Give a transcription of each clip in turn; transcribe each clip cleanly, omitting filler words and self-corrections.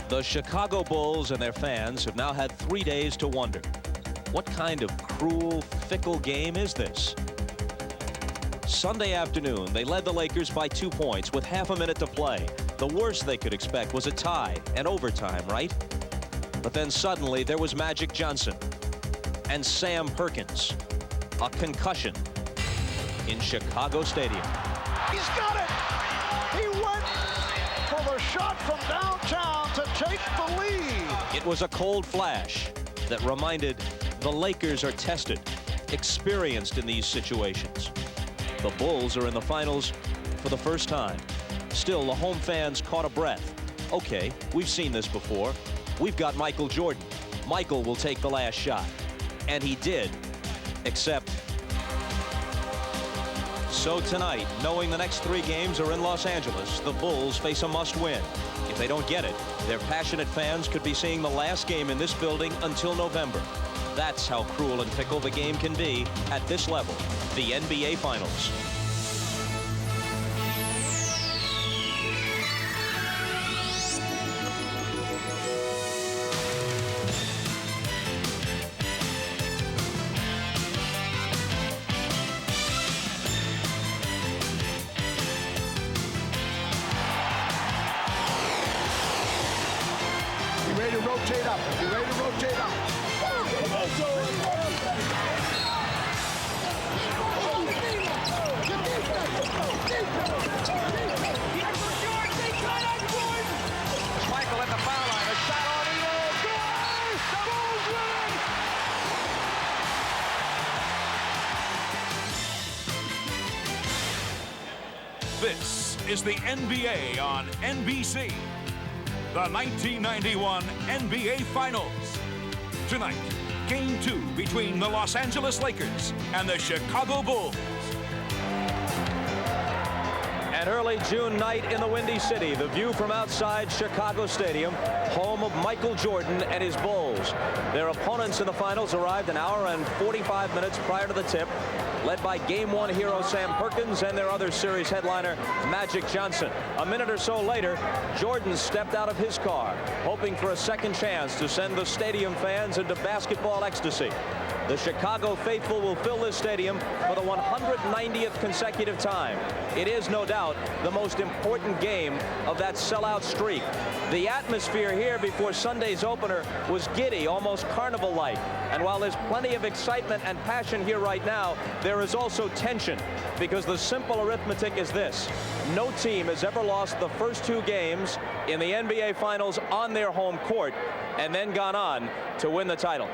The Chicago Bulls and their fans have now had 3 days to wonder, what kind of cruel, fickle game is this? Sunday afternoon, they led the Lakers by 2 points with half a minute to play. The worst they could expect was a tie and overtime, right? But then suddenly there was Magic Johnson and Sam Perkins. A concussion in Chicago Stadium. He's got it! He went for the shot from downtown to take the lead. It was a cold flash that reminded the Lakers are tested, experienced in these situations. The Bulls are in the finals for the first time. Still, the home fans caught a breath. Okay, we've seen this before. We've got Michael Jordan. Michael will take the last shot. And he did, except... So tonight, knowing the next 3 games are in Los Angeles, the Bulls face a must-win. If they don't get it, their passionate fans could be seeing the last game in this building until November. That's how cruel and fickle the game can be at this level, the NBA Finals. You ready to rotate up? You ready to rotate up? Michael at the foul line. A shot on the This is the NBA on NBC. The 1991 NBA Finals. Tonight, Game 2 between the Los Angeles Lakers and the Chicago Bulls. An early June night in the Windy City, the view from outside Chicago Stadium, home of Michael Jordan and his Bulls. Their opponents in the finals arrived an hour and 45 minutes prior to the tip, led by Game 1 hero Sam Perkins and their other series headliner, Magic Johnson. A minute or so later, Jordan stepped out of his car, hoping for a second chance to send the stadium fans into basketball ecstasy. The Chicago faithful will fill this stadium for the 190th consecutive time. It is, no doubt, the most important game of that sellout streak. The atmosphere here before Sunday's opener was giddy, almost carnival-like. And while there's plenty of excitement and passion here right now, there is also tension, because the simple arithmetic is this: no team has ever lost the first 2 games in the NBA Finals on their home court and then gone on to win the title.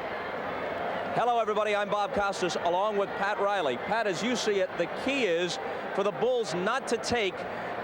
Hello, everybody. I'm Bob Costas, along with Pat Riley. Pat, as you see it, the key is for the Bulls not to take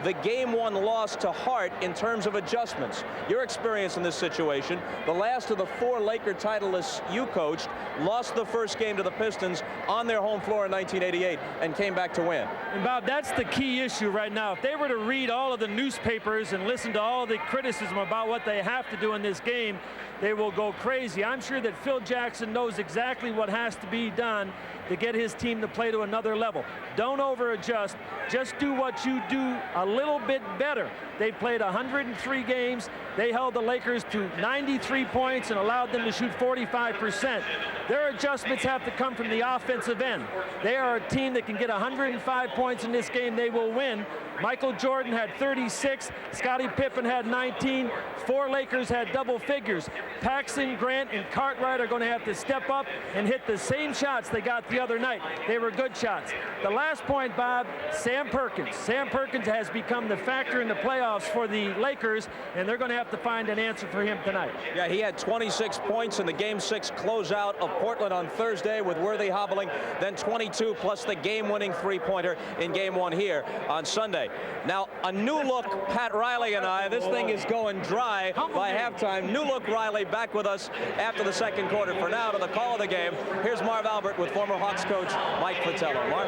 the Game 1 loss to heart in terms of adjustments. Your experience in this situation, the last of the 4 Laker titleists you coached lost the first game to the Pistons on their home floor in 1988 and came back to win. And Bob, that's the key issue right now. If they were to read all of the newspapers and listen to all the criticism about what they have to do in this game, they will go crazy. I'm sure that Phil Jackson knows exactly what has to be done to get his team to play to another level. Don't over-adjust. Just do what you do a little bit better. They played 103 games. They held the Lakers to 93 points and allowed them to shoot 45%. Their adjustments have to come from the offensive end. They are a team that can get 105 points in this game. They will win. Michael Jordan had 36. Scottie Pippen had 19. 4 Lakers had double figures. Paxson, Grant, and Cartwright are going to have to step up and hit the same shots they got the other night. They were good shots. The last point, Bob, Sam Perkins. Sam Perkins has become the factor in the playoffs for the Lakers, and they're going to have to find an answer for him tonight. Yeah, he had 26 points in the Game 6 closeout of Portland on Thursday with Worthy hobbling, then 22 plus the game-winning 3-pointer in Game 1 here on Sunday. Now, a new look, Pat Riley and I, this thing is going dry by halftime. New look Riley back with us after the second quarter. For now, to the call of the game, here's Marv Albert with former Hawks coach Mike Fratello. Marv?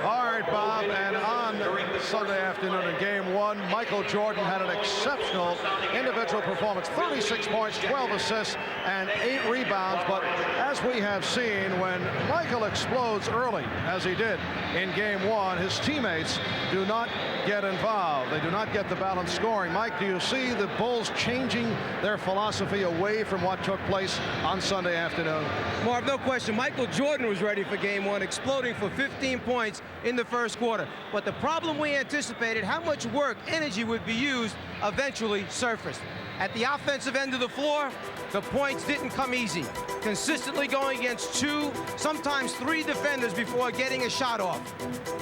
All right, Bob, and on Sunday afternoon in Game 1, Michael Jordan had an exceptional individual individual performance. 36 points, 12 assists, and 8 rebounds. But as we have seen, when Michael explodes early, as he did in game 1, his teammates do not get involved. They do not get the balanced scoring. Mike, do you see the Bulls changing their philosophy away from what took place on Sunday afternoon? Marv, no question. Michael Jordan was ready for game 1, exploding for 15 points in the first quarter. But the problem we anticipated, how much work, energy would be used, eventually surfaced. At the offensive end of the floor, the points didn't come easy. Consistently going against 2, sometimes 3 defenders before getting a shot off.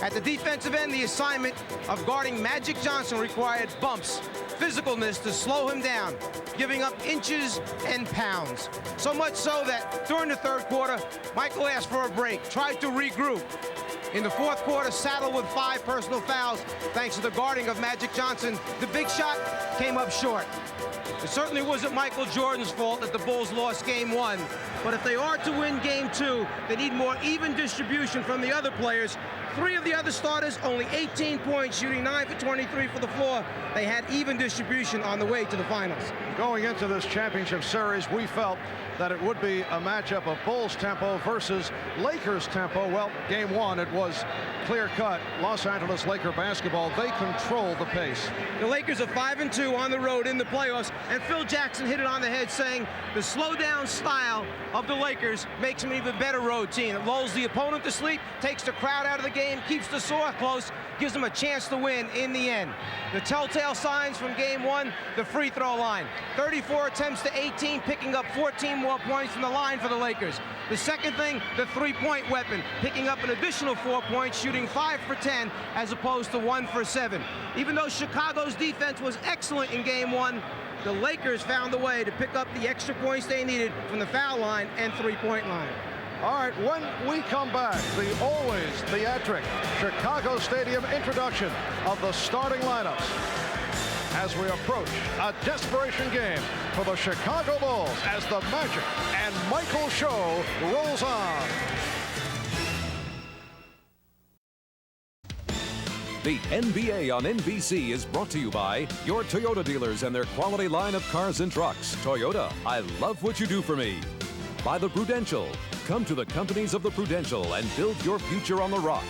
At the defensive end, the assignment of guarding Magic Johnson required bumps, physicalness to slow him down, giving up inches and pounds. So much so that during the third quarter, Michael asked for a break, tried to regroup. In the fourth quarter, saddled with 5 personal fouls, thanks to the guarding of Magic Johnson. The big shot came up short. It certainly wasn't Michael Jordan's fault that the Bulls lost game 1. But if they are to win game 2, they need more even distribution from the other players. 3 of the other starters, only 18 points, shooting 9 for 23 for the floor. They had even distribution on the way to the finals. Going into this championship series, we felt that it would be a matchup of Bulls tempo versus Lakers tempo. Well, game 1, it was clear-cut. Los Angeles Laker basketball, they controlled the pace. The Lakers are 5-2 on the road in the playoffs, and Phil Jackson hit it on the head, saying the slow-down style of the Lakers makes them an even better road team. It lulls the opponent to sleep, takes the crowd out of the game, keeps the score close, gives them a chance to win in the end. The telltale signs from game 1, the free throw line. 34 attempts to 18, picking up 14 more points from the line for the Lakers. The second thing, the three-point weapon, picking up an additional 4 points, shooting 5 for 10 as opposed to 1 for 7. Even though Chicago's defense was excellent in game 1, the Lakers found a way to pick up the extra points they needed from the foul line and three-point line. All right, when we come back, the always theatric Chicago Stadium introduction of the starting lineups as we approach a desperation game for the Chicago Bulls as the Magic and Michael show rolls on. The NBA on NBC is brought to you by your Toyota dealers and their quality line of cars and trucks. Toyota, I love what you do for me. By the Prudential, come to the companies of the Prudential and build your future on the rock.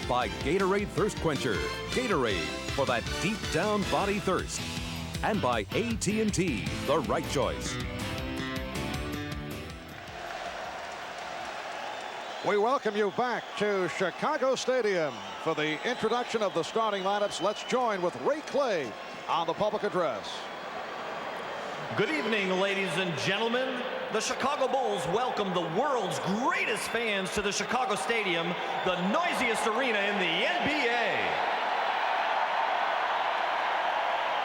By Gatorade Thirst Quencher, Gatorade for that deep down body thirst. And by AT&T, the right choice. We welcome you back to Chicago Stadium for the introduction of the starting lineups. Let's join with Ray Clay on the public address. Good evening, ladies and gentlemen. The Chicago Bulls welcome the world's greatest fans to the Chicago Stadium, the noisiest arena in the NBA.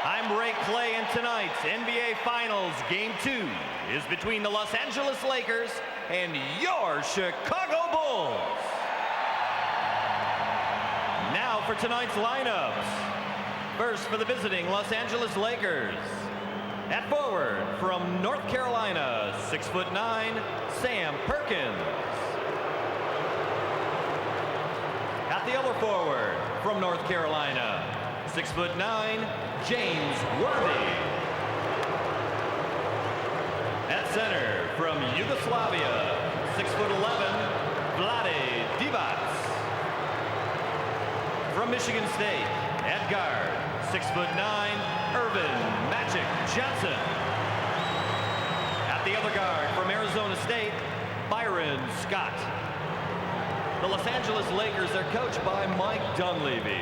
I'm Ray Clay, and tonight's NBA Finals Game 2 is between the Los Angeles Lakers and your Chicago Bulls. Now for tonight's lineups. First for the visiting Los Angeles Lakers. At forward, from North Carolina, 6'9", Sam Perkins. At the other forward, from North Carolina, 6'9", James Worthy. At center, from Yugoslavia, 6'11", Vlade Divac. From Michigan State, at guard, 6'9", Earvin Magic Johnson. At the other guard, from Arizona State, Byron Scott. The Los Angeles Lakers are coached by Mike Dunleavy.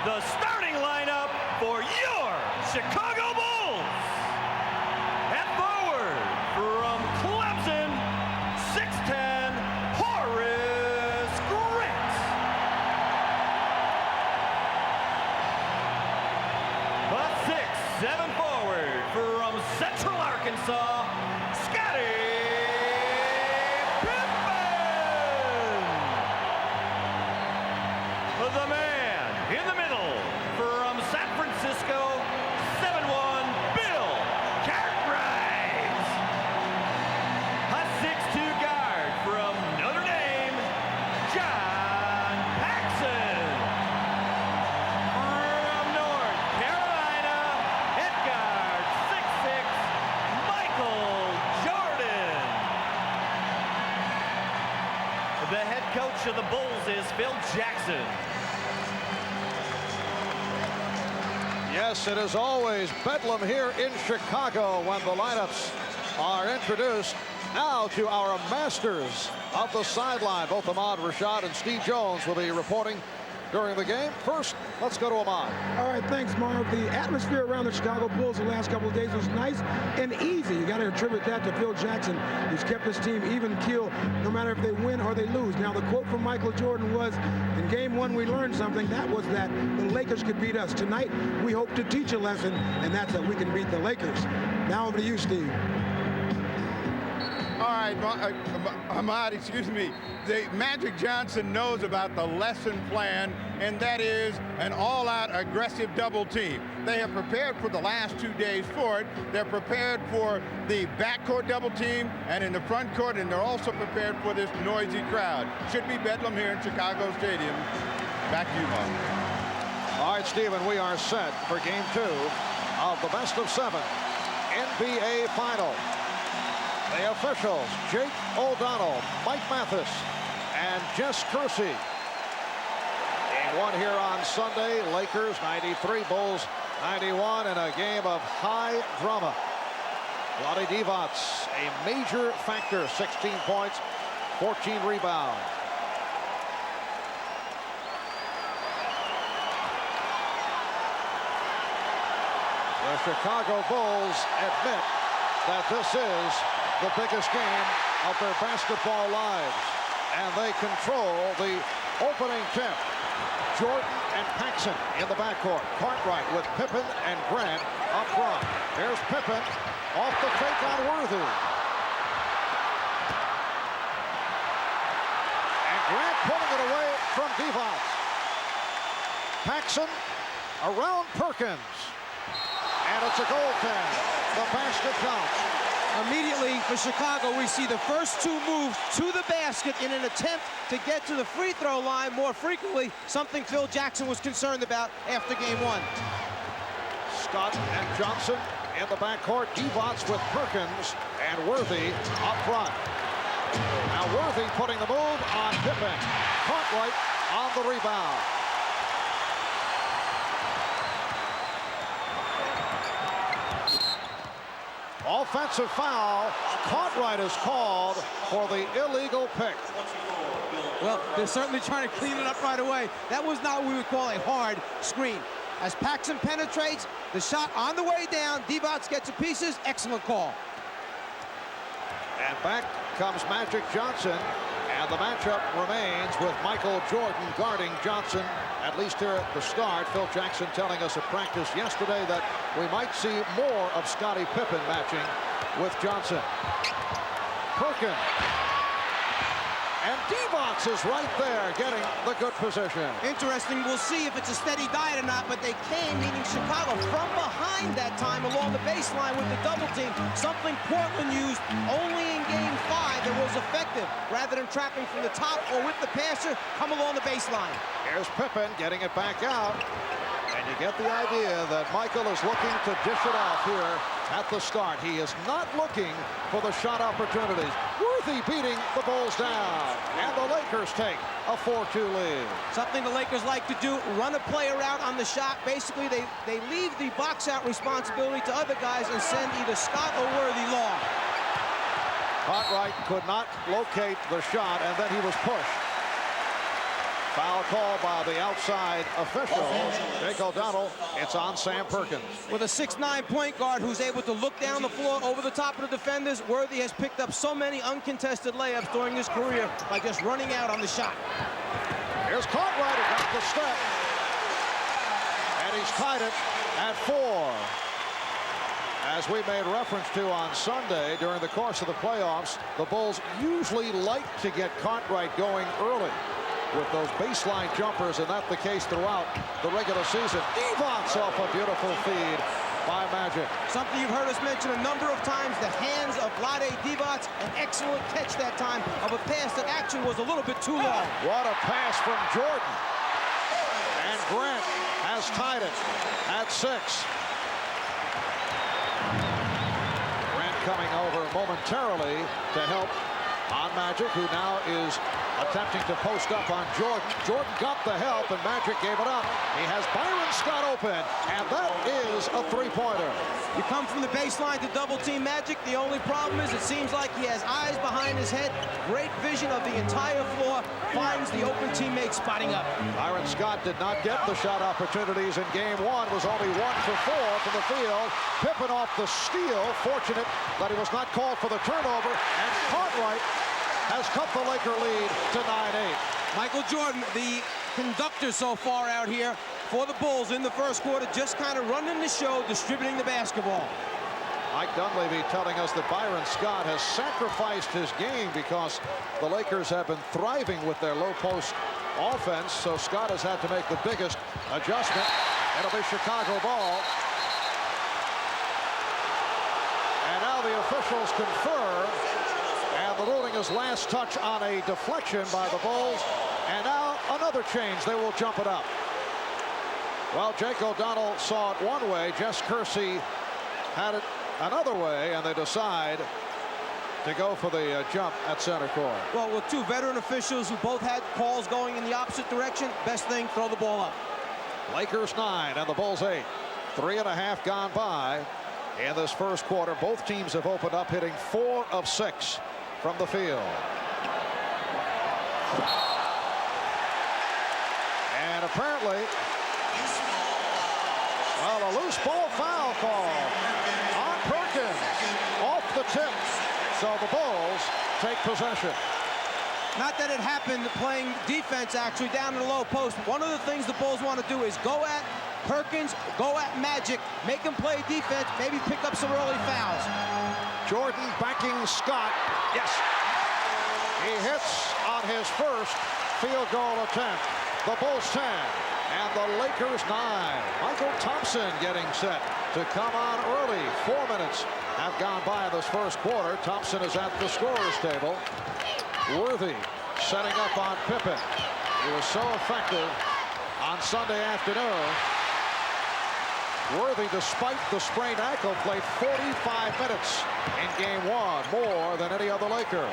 The starting lineup for your Chicago Bulls. At forward, from Clemson, 6'10", Horace Grant. A 6'7" forward from Central Arkansas, Scotty the man in the middle from San Francisco, 7'1", Bill Cartwright. A 6'2" guard from Notre Dame, John Paxson. From North Carolina, at guard, 6'6", Michael Jordan. The head coach of the Bulls is Phil Jackson. Yes, it is always bedlam here in Chicago when the lineups are introduced. Now to our masters of the sideline. Both Ahmad Rashad and Steve Jones will be reporting during the game. First, let's go to Ahmad. All right, thanks, Marv. The atmosphere around the Chicago Bulls the last couple of days was nice and easy. You got to attribute that to Phil Jackson. He's kept his team even keel no matter if they win or they lose. Now, the quote from Michael Jordan was, in game one, we learned something. That was that the Lakers could beat us. Tonight, we hope to teach a lesson, and that's that we can beat the Lakers. Now over to you, Steve. All right, Ahmad, excuse me. Magic Johnson knows about the lesson plan, and that is an all-out aggressive double team. They have prepared for the last 2 days for it. They're prepared for the backcourt double team and in the front court, and they're also prepared for this noisy crowd. Should be bedlam here in Chicago Stadium. Back to you, Mark. All right, Stephen, we are set for game 2 of the best of 7 NBA Final. The officials, Jake O'Donnell, Mike Mathis, and Jess Kersey. Game 1 here on Sunday. Lakers 93, Bulls 91 in a game of high drama. Vlade Divac, a major factor, 16 points, 14 rebounds. The Chicago Bulls admit that this is the biggest game of their basketball lives, and they control the opening tip. Jordan and Paxson in the backcourt. Cartwright with Pippen and Grant up front. There's Pippen off the fake on Worthy. And Grant pulling it away from Divac. Paxson around Perkins. And it's a goaltend. The basket counts. Immediately for Chicago, we see the first 2 moves to the basket in an attempt to get to the free throw line more frequently, something Phil Jackson was concerned about after game 1. Scott and Johnson in the backcourt. Divac with Perkins and Worthy up front. Now Worthy putting the move on Pippen. Cartwright on the rebound. Offensive foul. Cartwright is called for the illegal pick. Well, they're certainly trying to clean it up right away. That was not what we would call a hard screen. As Paxson penetrates, the shot on the way down, Divac gets to pieces. Excellent call. And back comes Magic Johnson, and the matchup remains with Michael Jordan guarding Johnson, at least here at the start. Phil Jackson telling us at practice yesterday that we might see more of Scottie Pippen matching with Johnson. Perkins. And Divac is right there getting the good position. Interesting. We'll see if it's a steady diet or not, but they came, meaning Chicago, from behind that time along the baseline with the double team, something Portland used only in game 5 that was effective. Rather than trapping from the top or with the passer, come along the baseline. Here's Pippen getting it back out. And you get the idea that Michael is looking to dish it off here at the start. He is not looking for the shot opportunities. Worthy beating the Bulls down. And the Lakers take a 4-2 lead. Something the Lakers like to do, run a play around on the shot. Basically, they leave the box-out responsibility to other guys and send either Scott or Worthy long. Cartwright could not locate the shot, and then he was pushed. Foul call by the outside official, Jake O'Donnell. It's on Sam Perkins. With a 6'9" point guard who's able to look down the floor over the top of the defenders, Worthy has picked up so many uncontested layups during his career by just running out on the shot. Here's Cartwright, he got the step. And he's tied it at 4. As we made reference to on Sunday, during the course of the playoffs, the Bulls usually like to get Cartwright going early. with those baseline jumpers, and that's the case throughout the regular season. Divac off a beautiful feed by Magic. Something you've heard us mention a number of times, the hands of Vlade Divac, an excellent catch that time of a pass that actually was a little bit too long. What a pass from Jordan. And Grant has tied it at 6. Grant coming over momentarily to help on Magic, who now is attempting to post up on Jordan. Jordan got the help, and Magic gave it up. He has Byron Scott open, and that is a three-pointer. You come from the baseline to double-team Magic. The only problem is it seems like he has eyes behind his head, great vision of the entire floor, finds the open teammate spotting up. Byron Scott did not get the shot opportunities in game 1, was only 1 for 4 from the field. Pippen off the steal, fortunate that he was not called for the turnover, and Cartwright has cut the Laker lead to 9-8. Michael Jordan, the conductor so far out here for the Bulls in the first quarter, just kind of running the show, distributing the basketball. Mike Dunleavy telling us that Byron Scott has sacrificed his game because the Lakers have been thriving with their low post offense, so Scott has had to make the biggest adjustment. It'll be Chicago ball. And now the officials confer. And the ruling is last touch on a deflection by the Bulls. And now another change. They will jump it up. Well, Jake O'Donnell saw it one way. Jess Kersey had it another way, and they decide to go for the jump at center court. Well, with two veteran officials who both had calls going in the opposite direction, best thing, throw the ball up. Lakers 9 and the Bulls 8. 3.5 gone by in this first quarter. Both teams have opened up hitting 4 of 6 from the field. And apparently, well, a loose ball foul call on Perkins off the tip. So the Bulls take possession. Not that it happened playing defense actually down in the low post. One of the things the Bulls want to do is go at Perkins, go at Magic, make him play defense, maybe pick up some early fouls. Jordan backing Scott. Yes. He hits on his first field goal attempt. The Bulls 10 and the Lakers 9. Michael Thompson getting set to come on early. 4 minutes have gone by in this first quarter. Thompson is at the scorer's table. Worthy setting up on Pippen. He was so effective on Sunday afternoon. Worthy, despite the sprained ankle, played 45 minutes in game 1, more than any other Laker.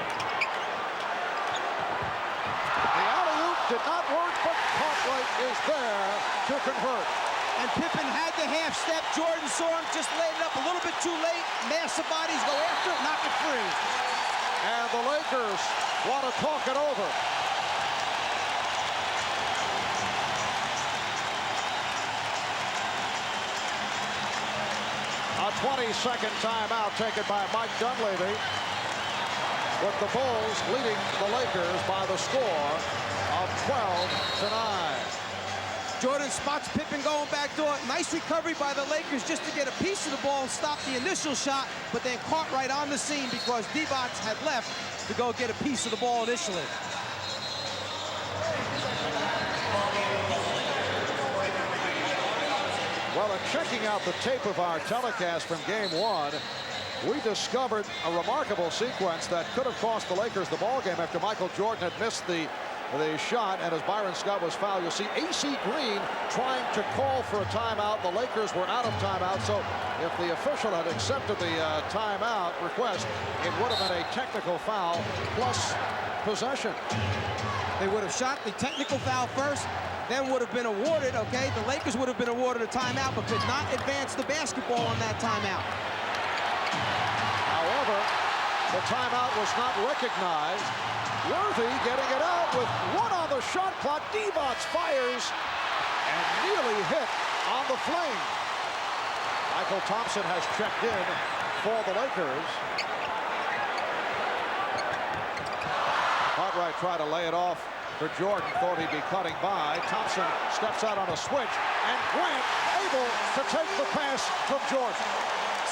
The alley-oop did not work, but Cartwright is there to convert. And Pippen had the half step. Jordan saw him, just laid it up a little bit too late. Mass of bodies go after it, knock it free. And the Lakers want to talk it over. A 20-second timeout taken by Mike Dunleavy, with the Bulls leading the Lakers by the score of 12-9. Jordan spots Pippen going back door. Nice recovery by the Lakers just to get a piece of the ball and stop the initial shot, but then Cartwright on the scene because Divac had left to go get a piece of the ball initially. Well, in checking out the tape of our telecast from game 1, we discovered a remarkable sequence that could have cost the Lakers the ball game after Michael Jordan had missed the shot, and as Byron Scott was fouled. You'll see A.C. Green trying to call for a timeout. The Lakers were out of timeout, so if the official had accepted the timeout request, it would have been a technical foul plus possession. They would have shot the technical foul first, then would have been awarded, okay? The Lakers would have been awarded a timeout, but could not advance the basketball on that timeout. However, the timeout was not recognized. Worthy getting it out with 1 on the shot clock. Divac fires and nearly hit on the flame. Michael Thompson has checked in for the Lakers. Cartwright tried to lay it off for Jordan, thought he'd be cutting by. Thompson steps out on a switch, and Grant able to take the pass from Jordan.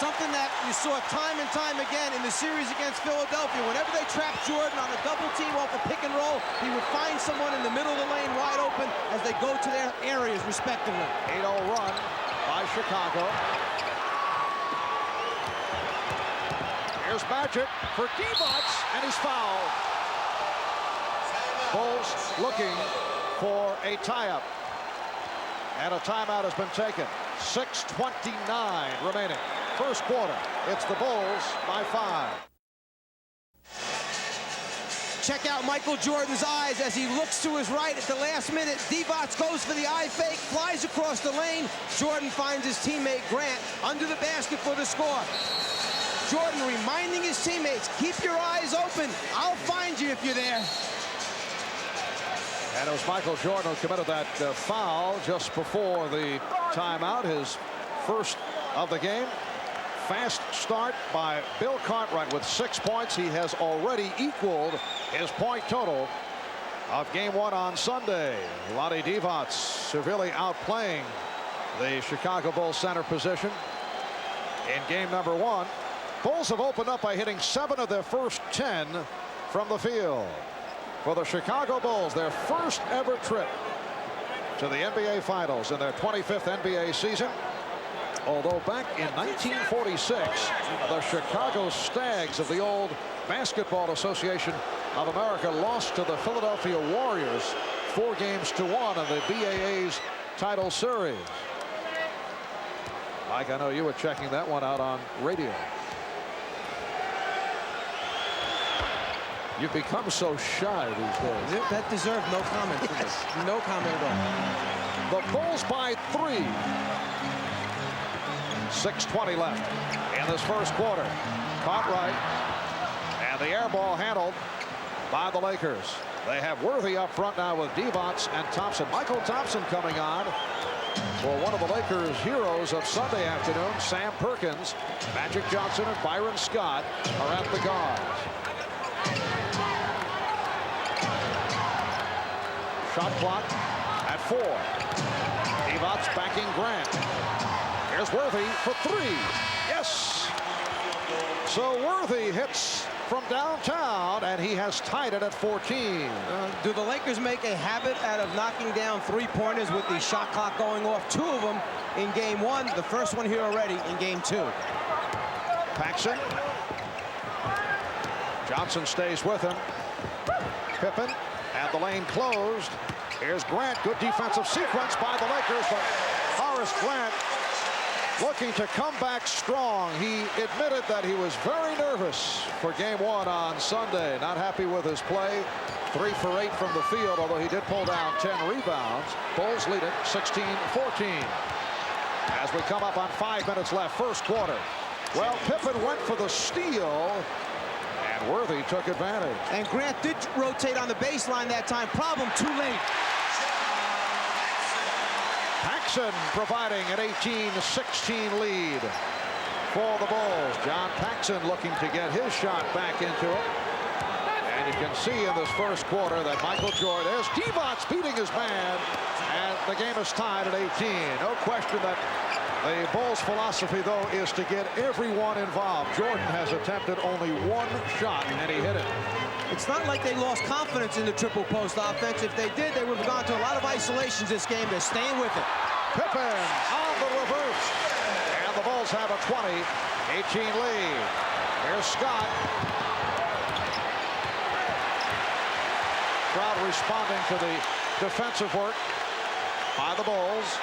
something that you saw time and time again in the series against Philadelphia. Whenever they trapped Jordan on a double team off a pick and roll, he would find someone in the middle of the lane wide open as they go to their areas respectively. 8-0 run by Chicago. Here's Magic for Divac, and he's fouled. Bulls looking for a tie-up. And a timeout has been taken. 6:29 remaining. First quarter. It's the Bulls by 5. Check out Michael Jordan's eyes as he looks to his right at the last minute. Divac goes for the eye fake, flies across the lane. Jordan finds his teammate Grant under the basket for the score. Jordan reminding his teammates, keep your eyes open. I'll find you if you're there. And it was Michael Jordan who committed that foul just before the timeout, his first of the game. Fast start by Bill Cartwright with 6 points. He has already equaled his point total of game 1 on Sunday. Vlade Divac severely outplaying the Chicago Bulls center position in game number 1. Bulls have opened up by hitting 7 of their first 10 from the field. For the Chicago Bulls, their first ever trip to the NBA Finals in their 25th NBA season. Although back in 1946, the Chicago Stags of the old Basketball Association of America lost to the Philadelphia Warriors 4-1 in the BAA's title series. Mike, I know you were checking that one out on radio. You've become so shy these days. That deserved no comment for this. No comment at all. The Bulls by 3. 6:20 left in this first quarter. Cartwright and the air ball handled by the Lakers. They have Worthy up front now with Divac and Thompson. Michael Thompson coming on for one of the Lakers' heroes of Sunday afternoon, Sam Perkins. Magic Johnson and Byron Scott are at the guards. Shot clock at 4. Divac backing Grant. Here's Worthy for 3. Yes! So Worthy hits from downtown, and he has tied it at 14. Do the Lakers make a habit out of knocking down 3-pointers with the shot clock going off? 2 of them in game 1. The first one here already in game 2. Paxson. Johnson stays with him. Pippen. And the lane closed. Here's Grant. Good defensive sequence by the Lakers, but Horace Grant looking to come back strong. He admitted that he was very nervous for game 1 on Sunday. Not happy with his play. 3 for 8 from the field, although he did pull down 10 rebounds. Bulls lead it 16-14. As we come up on 5 minutes left, first quarter. Well, Pippen went for the steal. Worthy took advantage. And Grant did rotate on the baseline that time. Problem, too late. Paxson providing an 18-16 lead for the Bulls. John Paxson looking to get his shot back into it. And you can see in this first quarter that Michael Jordan is Divac beating his man. And the game is tied at 18. No question that the Bulls' philosophy, though, is to get everyone involved. Jordan has attempted only 1 shot, and he hit it. It's not like they lost confidence in the triple post offense. If they did, they would have gone to a lot of isolations this game. They're staying with it. Pippen on the reverse. And the Bulls have a 20-18 lead. Here's Scott. Crowd responding to the defensive work by the Bulls.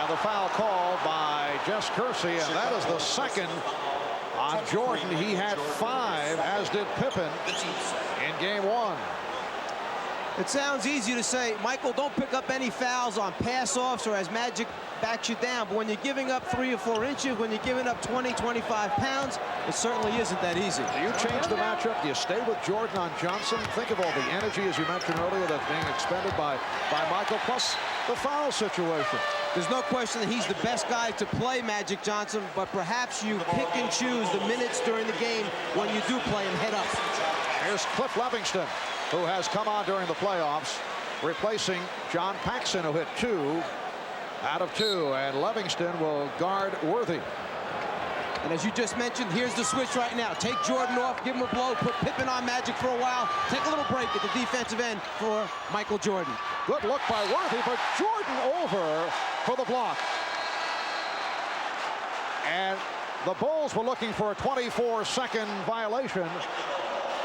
The foul called by Jess Kersey, and that is the second on Jordan. He had 5, as did Pippen in game 1. It sounds easy to say, Michael, don't pick up any fouls on pass-offs or as Magic backs you down. But when you're giving up 3 or 4 inches, when you're giving up 20, 25 pounds, it certainly isn't that easy. Do you change the matchup? Do you stay with Jordan on Johnson? Think of all the energy, as you mentioned earlier, that's being expended by Michael, plus the foul situation. There's no question that he's the best guy to play Magic Johnson, but perhaps you pick and choose the minutes during the game when you do play him head up. Here's Cliff Levingston, who has come on during the playoffs. replacing John Paxson, who hit 2 out of 2, and Livingston will guard Worthy. And as you just mentioned, here's the switch right now. Take Jordan off, give him a blow, put Pippen on Magic for a while, take a little break at the defensive end for Michael Jordan. Good look by Worthy, but Jordan over for the block. And the Bulls were looking for a 24-second violation.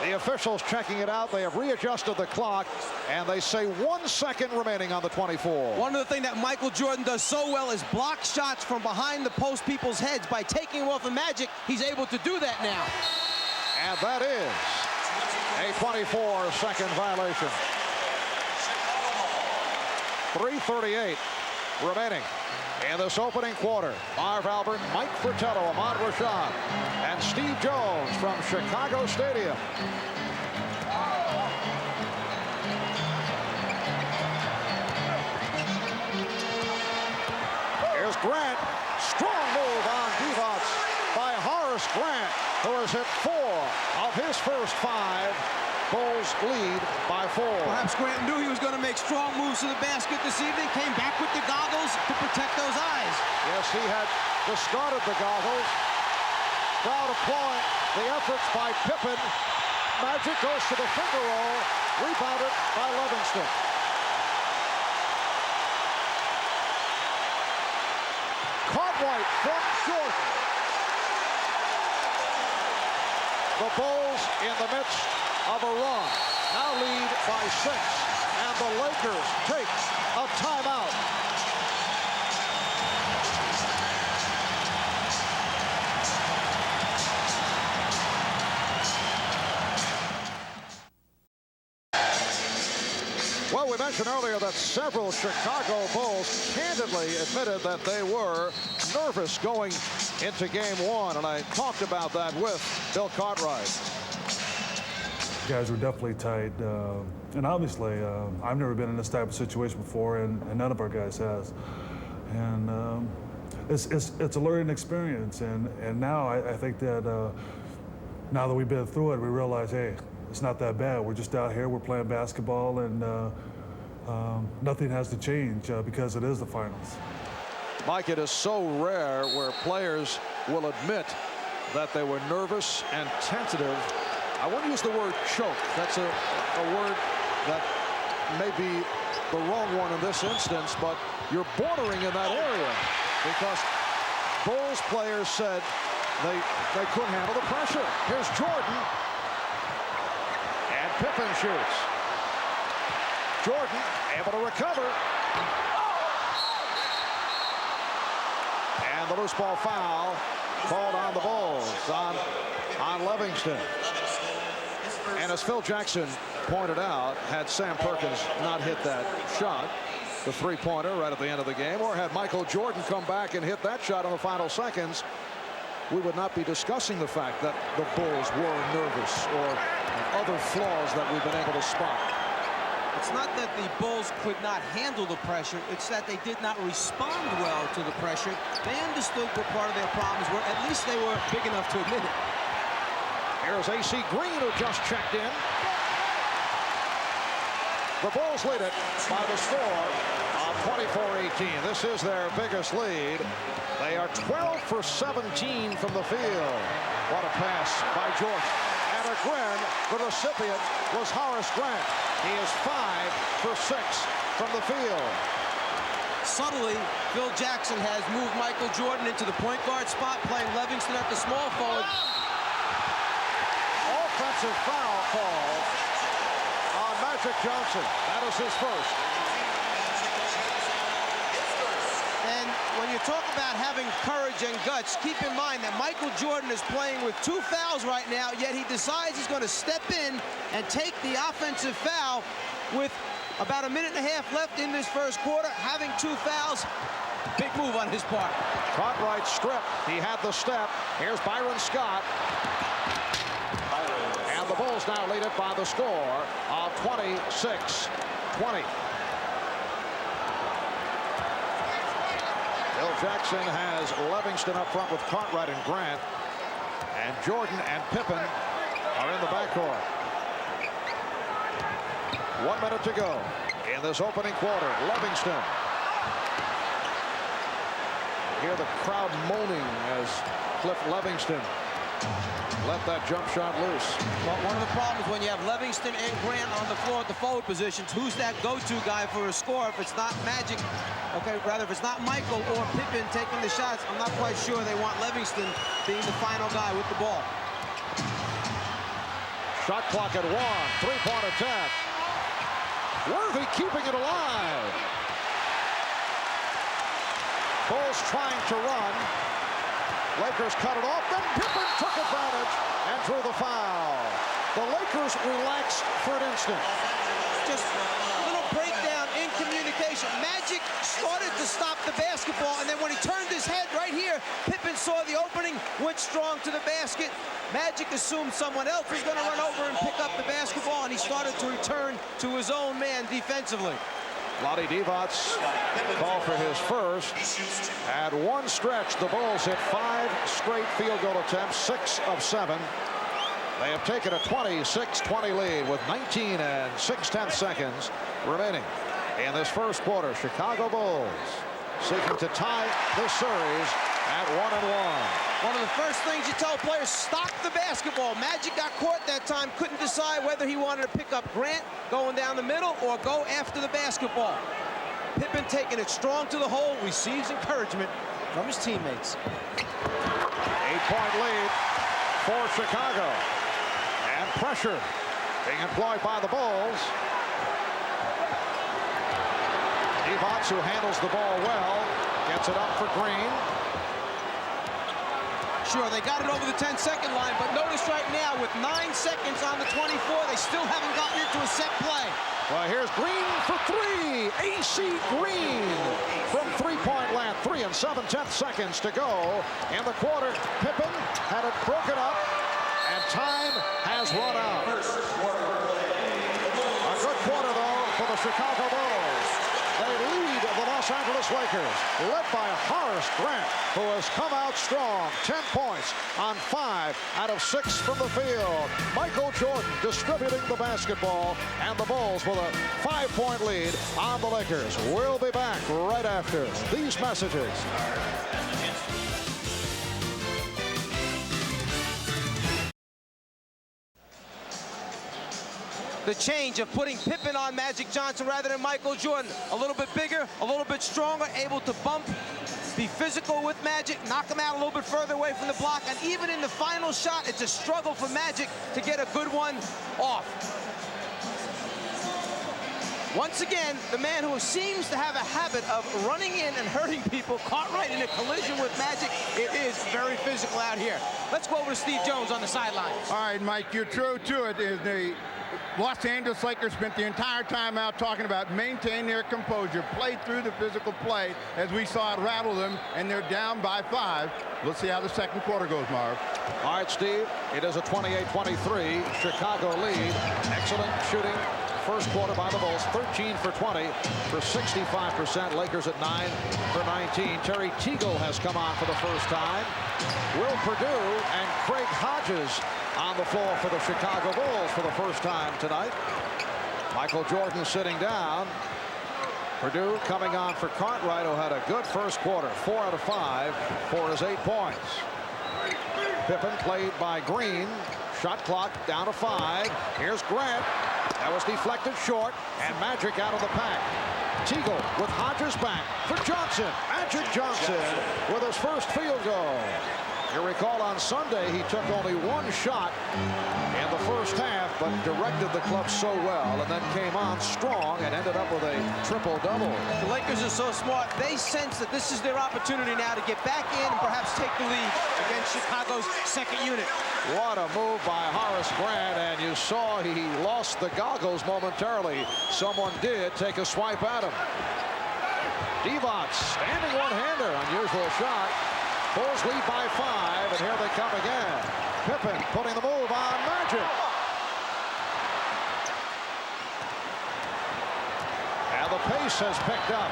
The officials checking it out. They have readjusted the clock, and they say 1 second remaining on the 24. One of the things that Michael Jordan does so well is block shots from behind the post people's heads. By taking him off of Magic, he's able to do that now. And that is a 24-second violation. 3:38 remaining in this opening quarter. Marv Albert, Mike Fratello, Ahmad Rashad, and Steve Jones from Chicago Stadium. Here's Grant. Strong move on Divac by Horace Grant, who has hit 4 of his first 5. Bulls lead by 4. Perhaps Grant knew he was going to make strong moves to the basket this evening, came back with the goggles to protect those eyes. Yes, he had discarded the goggles. Crowd applauding the efforts by Pippen. Magic goes to the finger roll, rebounded by Livingston. Cartwright from Jordan. The Bulls in the midst of a run, now lead by 6, and the Lakers take a timeout. Well, we mentioned earlier that several Chicago Bulls candidly admitted that they were nervous going into game 1, and I talked about that with Bill Cartwright. Guys were definitely tight, and obviously I've never been in this type of situation before, and none of our guys has. And it's a learning experience, and now I think that now that we've been through it, we realize, hey, it's not that bad. We're just out here, we're playing basketball, and nothing has to change because it is the finals. Mike, it is so rare where players will admit that they were nervous and tentative. I won't use the word choke. That's a word that may be the wrong one in this instance, but you're bordering in that area because Bulls players said they couldn't handle the pressure. Here's Jordan, and Pippen shoots. Jordan able to recover. And the loose ball foul called on the Bulls, on Livingston. And as Phil Jackson pointed out, had Sam Perkins not hit that shot, the three-pointer right at the end of the game, or had Michael Jordan come back and hit that shot in the final seconds, we would not be discussing the fact that the Bulls were nervous or other flaws that we've been able to spot. It's not that the Bulls could not handle the pressure, it's that they did not respond well to the pressure. They understood what part of their problems were. At least they were big enough to admit it. Here's A.C. Green, who just checked in. The Bulls lead it by the score of 24-18. This is their biggest lead. They are 12 for 17 from the field. What a pass by Jordan. And again, the recipient was Horace Grant. He is 5 for 6 from the field. Subtly, Phil Jackson has moved Michael Jordan into the point guard spot, playing Livingston at the small forward. Offensive foul call on Magic Johnson. That is his first. And when you talk about having courage and guts, keep in mind that Michael Jordan is playing with 2 fouls right now, yet he decides he's going to step in and take the offensive foul with about a minute and a half left in this first quarter, having 2 fouls. Big move on his part. Cartwright strip. He had the step. Here's Byron Scott. And the Bulls now lead it by the score of 26-20. Phil Jackson has Livingston up front with Cartwright and Grant. And Jordan and Pippen are in the backcourt. 1 minute to go in this opening quarter. Livingston. Hear the crowd moaning as Cliff Livingston let that jump shot loose. Well, one of the problems when you have Livingston and Grant on the floor at the forward positions, who's that go-to guy for a score? If it's not Magic, okay, rather if it's not Michael or Pippen taking the shots, I'm not quite sure they want Livingston being the final guy with the ball. Shot clock at 1. 3-point attempt. Worthy keeping it alive. Bulls trying to run. Lakers cut it off. Then Pippen took advantage and drew the foul. The Lakers relaxed for an instant. Just a little breakdown in communication. Magic started to stop the basketball, and then when he turned his head right here, Pippen saw the opening, went strong to the basket. Magic assumed someone else was going to run over and pick up the basketball, and he started to return to his own man defensively. Vlade Divac called for his first. At one stretch, the Bulls hit 5 straight field goal attempts, 6 of 7. They have taken a 26-20 lead with 19 and 6/10 seconds remaining in this first quarter. Chicago Bulls seeking to tie this series at 1-1. One of the first things you tell players, stop the basketball. Magic got caught that time, couldn't decide whether he wanted to pick up Grant going down the middle or go after the basketball. Pippen taking it strong to the hole, receives encouragement from his teammates. 8-point lead for Chicago. And pressure being employed by the Bulls. Divac, who handles the ball well, gets it up for Green. Sure, they got it over the 10-second line, but notice right now with 9 seconds on the 24, they still haven't gotten into a set play. Well, here's Green for 3. A.C. Green from 3-point land. 3 and 7/10 seconds to go in the quarter. Pippen had it broken up, and time has run out. A good quarter, though, for the Chicago Bulls. They lead the Los Angeles Lakers, led by Horace Grant, who has come out strong. 10 points on 5 out of 6 from the field. Michael Jordan distributing the basketball, and the Bulls with a 5-point lead on the Lakers. We'll be back right after these messages. The change of putting Pippen on Magic Johnson rather than Michael Jordan. A little bit bigger, a little bit stronger, able to bump, be physical with Magic, knock him out a little bit further away from the block, and even in the final shot, it's a struggle for Magic to get a good one off. Once again, the man who seems to have a habit of running in and hurting people, caught right in a collision with Magic. It is very physical out here. Let's go over to Steve Jones on the sidelines. All right, Mike, you're true to it. Is the Los Angeles Lakers spent the entire time out talking about maintain their composure, play through the physical play as we saw it rattle them, and they're down by 5. Let's see how the second quarter goes, Marv. All right, Steve, it is a 28-23 Chicago lead. Excellent shooting first quarter by the Bulls. 13 for 20 for 65%. Lakers at 9 for 19. Terry Teagle has come on for the first time. Will Perdue and Craig Hodges on the floor for the Chicago Bulls for the first time tonight. Michael Jordan sitting down. Perdue coming on for Cartwright, who had a good first quarter. 4 out of 5 for his 8 points. Pippen played by Green. Shot clock down to 5. Here's Grant. That was deflected short, and Magic out of the pack. Teagle with Hodges back for Johnson. Magic Johnson with his first field goal. You recall on Sunday he took only 1 shot in the first half, but directed the club so well, and then came on strong and ended up with a triple-double. The Lakers are so smart. They sense that this is their opportunity now to get back in and perhaps take the lead against Chicago's second unit. What a move by Horace Grant, and you saw he lost the goggles momentarily. Someone did take a swipe at him. Divac standing one-hander, unusual shot. Bulls lead by 5, and here they come again. Pippen putting the move on Magic. And the pace has picked up.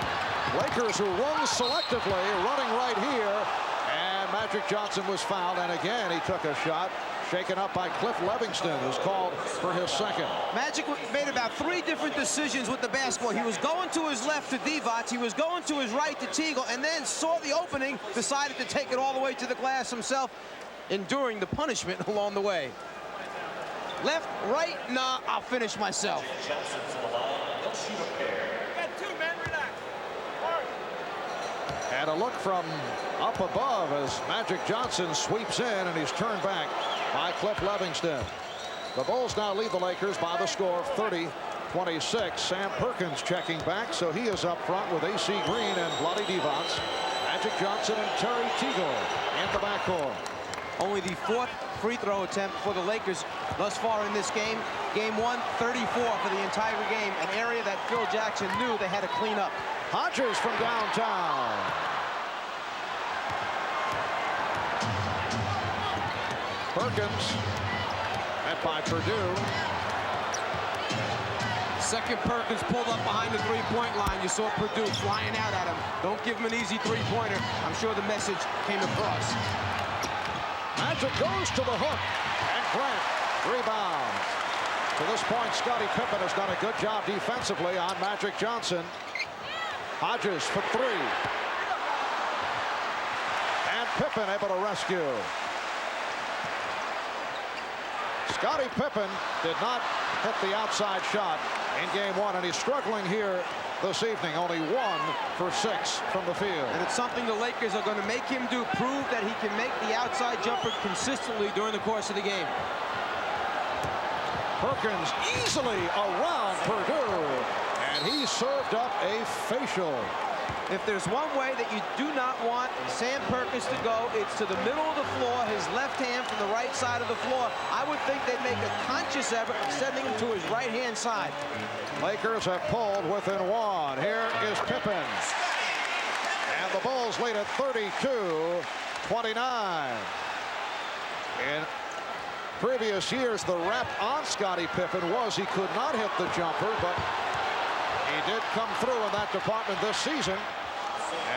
Lakers who run selectively, running right here. And Magic Johnson was fouled, and again he took a shot. shaken up by Cliff Levingston, who's called for his second. Magic made about 3 different decisions with the basketball. He was going to his left to Divac, he was going to his right to Teagle, and then saw the opening, decided to take it all the way to the glass himself, enduring the punishment along the way. Left, right, nah, I'll finish myself. And a look from up above as Magic Johnson sweeps in, and he's turned back by Cliff Levingston. The Bulls now lead the Lakers by the score of 30-26. Sam Perkins checking back, so he is up front with A.C. Green and Vlade Divac. Magic Johnson and Terry Teagle in the backcourt. Only the 4th free throw attempt for the Lakers thus far in this game. Game 1, 34 for the entire game, an area that Phil Jackson knew they had to clean up. Hodges from downtown. Perkins met by Perdue. Second Perkins pulled up behind the three-point line. You saw Perdue flying out at him. Don't give him an easy three-pointer. I'm sure the message came across. Magic goes to the hook, and Grant rebounds. To this point, Scottie Pippen has done a good job defensively on Magic Johnson. Hodges for 3. And Pippen able to rescue. Scottie Pippen did not hit the outside shot in game 1, and he's struggling here this evening. Only 1 for 6 from the field. And it's something the Lakers are going to make him do, prove that he can make the outside jumper consistently during the course of the game. Perkins easily around Perdue, and he served up a facial. If there's one way that you do not want Sam Perkins to go, it's to the middle of the floor, his left hand from the right side of the floor. I would think they'd make a conscious effort of sending him to his right-hand side. Lakers have pulled within 1. Here is Pippen. And the Bulls lead at 32-29. In previous years, the rap on Scottie Pippen was he could not hit the jumper, but he did come through in that department this season.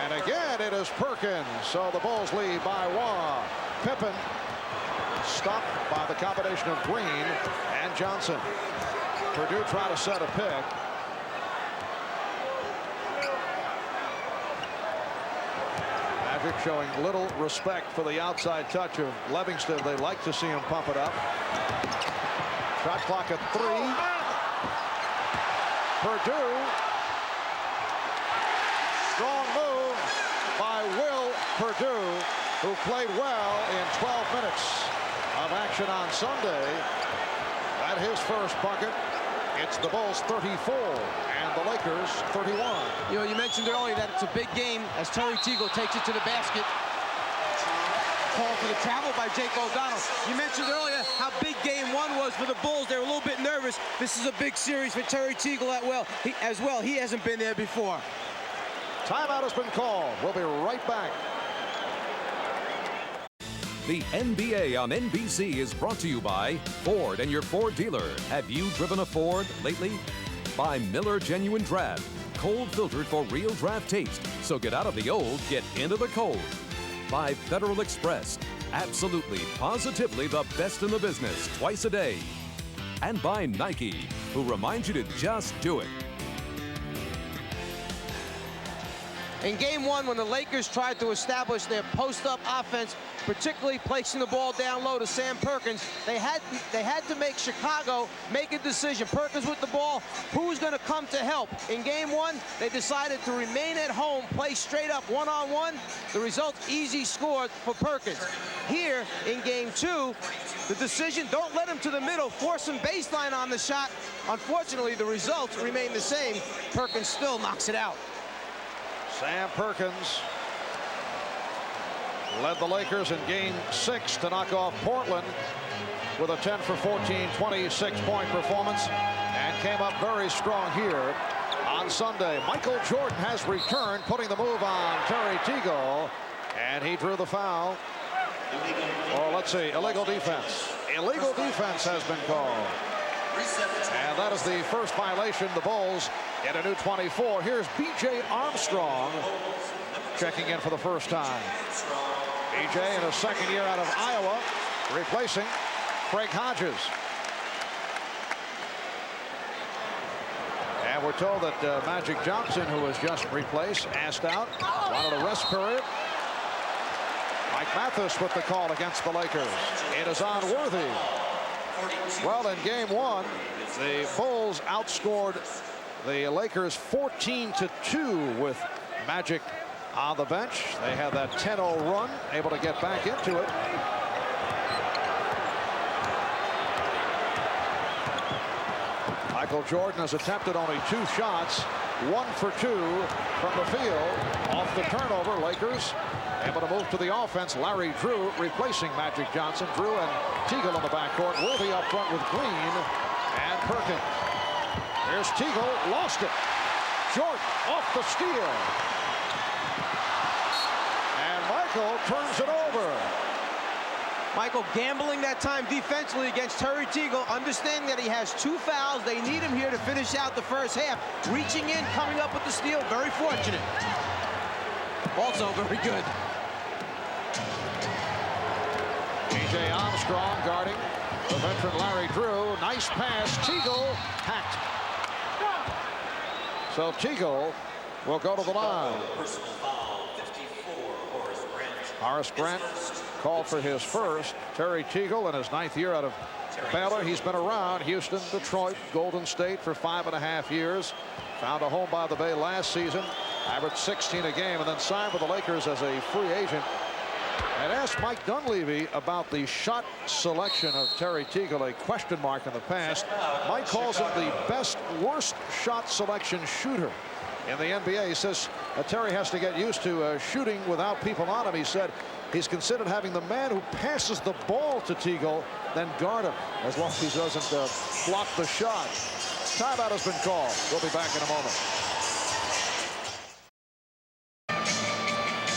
And again, it is Perkins. So the Bulls lead by 1. Pippen stopped by the combination of Green and Johnson. Perdue trying to set a pick. Magic showing little respect for the outside touch of Levingston. They like to see him pump it up. Shot clock at 3. Perdue. Strong move by Will Perdue, who played well in 12 minutes of action on Sunday. At his first bucket, it's the Bulls 34 and the Lakers 31. You know, you mentioned earlier that it's a big game as Terry Teagle takes it to the basket. Call for the travel by Jake O'Donnell. You mentioned earlier how big game 1 was for the Bulls. They were a little bit nervous. This is a big series for Terry Teagle as well. He hasn't been there before. Timeout has been called. We'll be right back. The NBA on NBC is brought to you by Ford and your Ford dealer. Have you driven a Ford lately? By Miller Genuine Draft. Cold filtered for real draft taste. So get out of the old, get into the cold. By Federal Express. Absolutely, positively the best in the business twice a day. And by Nike, who reminds you to just do it. In game 1, when the Lakers tried to establish their post-up offense, particularly placing the ball down low to Sam Perkins, they had to make Chicago make a decision. Perkins with the ball, who's going to come to help? In game 1, they decided to remain at home, play straight up one-on-one. The result, easy score for Perkins. Here in game 2, the decision, don't let him to the middle, force him baseline on the shot. Unfortunately, the results remain the same. Perkins still knocks it out. Sam Perkins led the Lakers in game 6 to knock off Portland with a 10 for 14, 26-point performance, and came up very strong here on Sunday. Michael Jordan has returned, putting the move on Terry Teagle, and he drew the foul. Or let's see, illegal defense. Illegal defense has been called. And that is the first violation. The Bulls get a new 24. Here's B.J. Armstrong checking in for the first time. B.J. in his second year out of Iowa, replacing Craig Hodges. And we're told that Magic Johnson, who was just replaced, asked out, wanted a rest period. Mike Mathis with the call against the Lakers. It is on Worthy. Well, in game one, the Bulls outscored the Lakers 14-2 with Magic on the bench. They had that 10-0 run, able to get back into it. Michael Jordan has attempted only 2 shots, 1 for 2 from the field. Off the turnover, Lakers able to move to the offense. Larry Drew replacing Magic Johnson. Drew and Teagle in the backcourt. Worthy up front with Green and Perkins. Here's Teagle, lost it. Jordan off the steal. And Michael turns it over. Michael gambling that time defensively against Terry Teagle, understanding that he has 2 fouls. They need him here to finish out the first half. Reaching in, coming up with the steal. Very fortunate. Also very good. A.J. Armstrong guarding the veteran Larry Drew. Nice pass. Teagle hacked. So Teagle will go to the line. Horace Grant called for his first. Terry Teagle in his 9th year out of Baylor. He's been around Houston, Detroit, Golden State for 5.5 years. Found a home by the Bay last season. Averaged 16 a game and then signed with the Lakers as a free agent. And asked Mike Dunleavy about the shot selection of Terry Teagle, a question mark in the past. Mike calls him the best, worst shot selection shooter in the NBA. He says Terry has to get used to shooting without people on him. He said he's considered having the man who passes the ball to Teagle then guard him as long as he doesn't block the shot. Timeout has been called. We'll be back in a moment.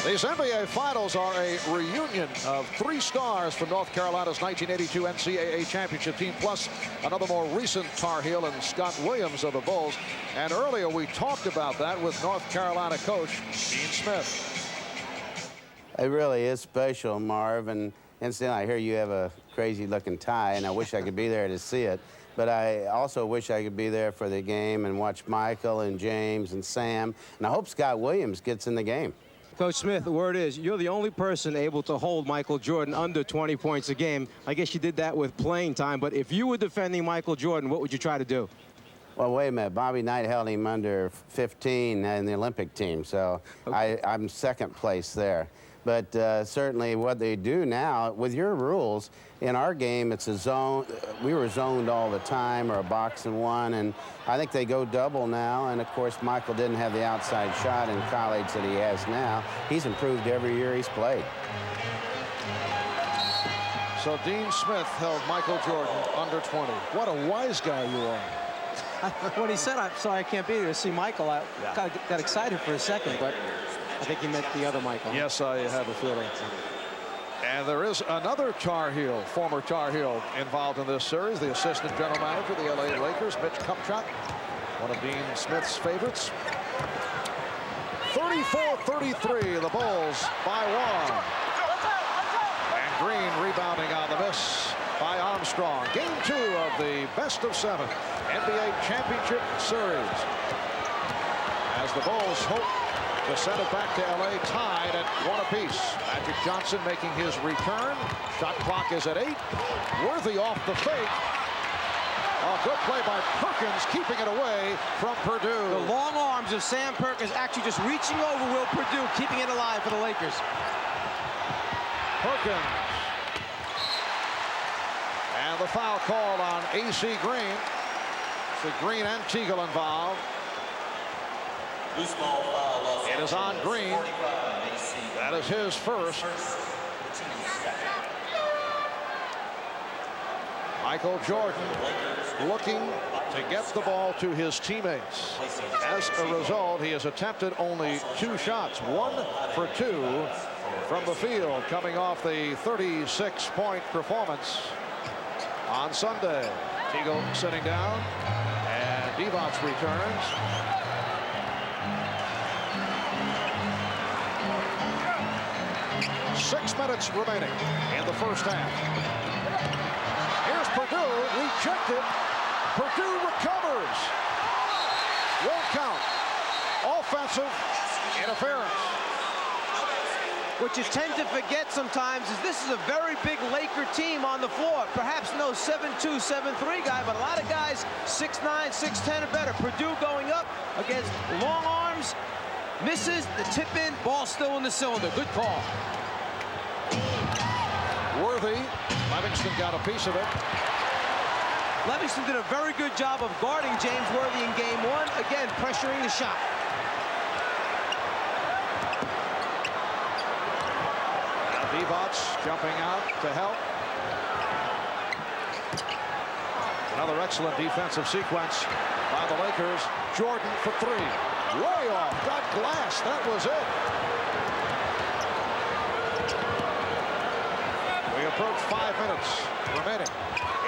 These NBA Finals are a reunion of 3 stars from North Carolina's 1982 NCAA championship team, plus another more recent Tar Heel and Scott Williams of the Bulls. And earlier we talked about that with North Carolina coach Dean Smith. It really is special, Marv. And incidentally, I hear you have a crazy-looking tie, and I wish I could be there to see it. But I also wish I could be there for the game and watch Michael and James and Sam. And I hope Scott Williams gets in the game. Coach Smith, the word is you're the only person able to hold Michael Jordan under 20 points a game. I guess you did that with playing time, but if you were defending Michael Jordan, what would you try to do? Well, wait a minute. Bobby Knight held him under 15 in the Olympic team, so okay. I'm second place there. But certainly what they do now, with your rules, in our game, it's a zone. We were zoned all the time, or a box and one, and I think they go double now. And, of course, Michael didn't have the outside shot in college that he has now. He's improved every year he's played. So Dean Smith held Michael Jordan under 20. What a wise guy you are. When he said, I'm sorry I can't be there to see Michael, I got excited for a second, but I think he meant the other Michael. Yes, I have a feeling. And there is another Tar Heel, former Tar Heel, involved in this series. The assistant general manager of the LA Lakers, Mitch Kupchak, one of Dean Smith's favorites. 34-33, the Bulls by 1. And Green rebounding on the miss by Armstrong. Game 2 of the best of 7 NBA championship series. As the Bulls hope to send it back to LA tied at 1 apiece. Magic Johnson making his return. Shot clock is at 8. Worthy off the fake. A good play by Perkins, keeping it away from Purdue. The long arms of Sam Perkins actually just reaching over Will Purdue, keeping it alive for the Lakers. Perkins. And the foul called on A.C. Green. So Green and Teagle involved. It is on Green. That is his first. Michael Jordan looking to get the ball to his teammates. As a result, he has attempted only 2 shots, 1 for 2 from the field, coming off the 36-point performance on Sunday. Teagle sitting down, and Divac returns. Six minutes remaining in the first half. Purdue, rejected. Purdue recovers. Won't count. Offensive interference. What you tend to forget sometimes is this is a very big Laker team on the floor. Perhaps no 7'2", 7'3" guy, but a lot of guys 6'9", 6'10" or better. Purdue going up against long arms, misses the tip in, ball still in the cylinder. Good call. Worthy. Livingston got a piece of it. Livingston did a very good job of guarding James Worthy in game one. Again, pressuring the shot. Divac jumping out to help. Another excellent defensive sequence by the Lakers. Jordan for three. Way off. Got glass. That was it. We approach 5 minutes remaining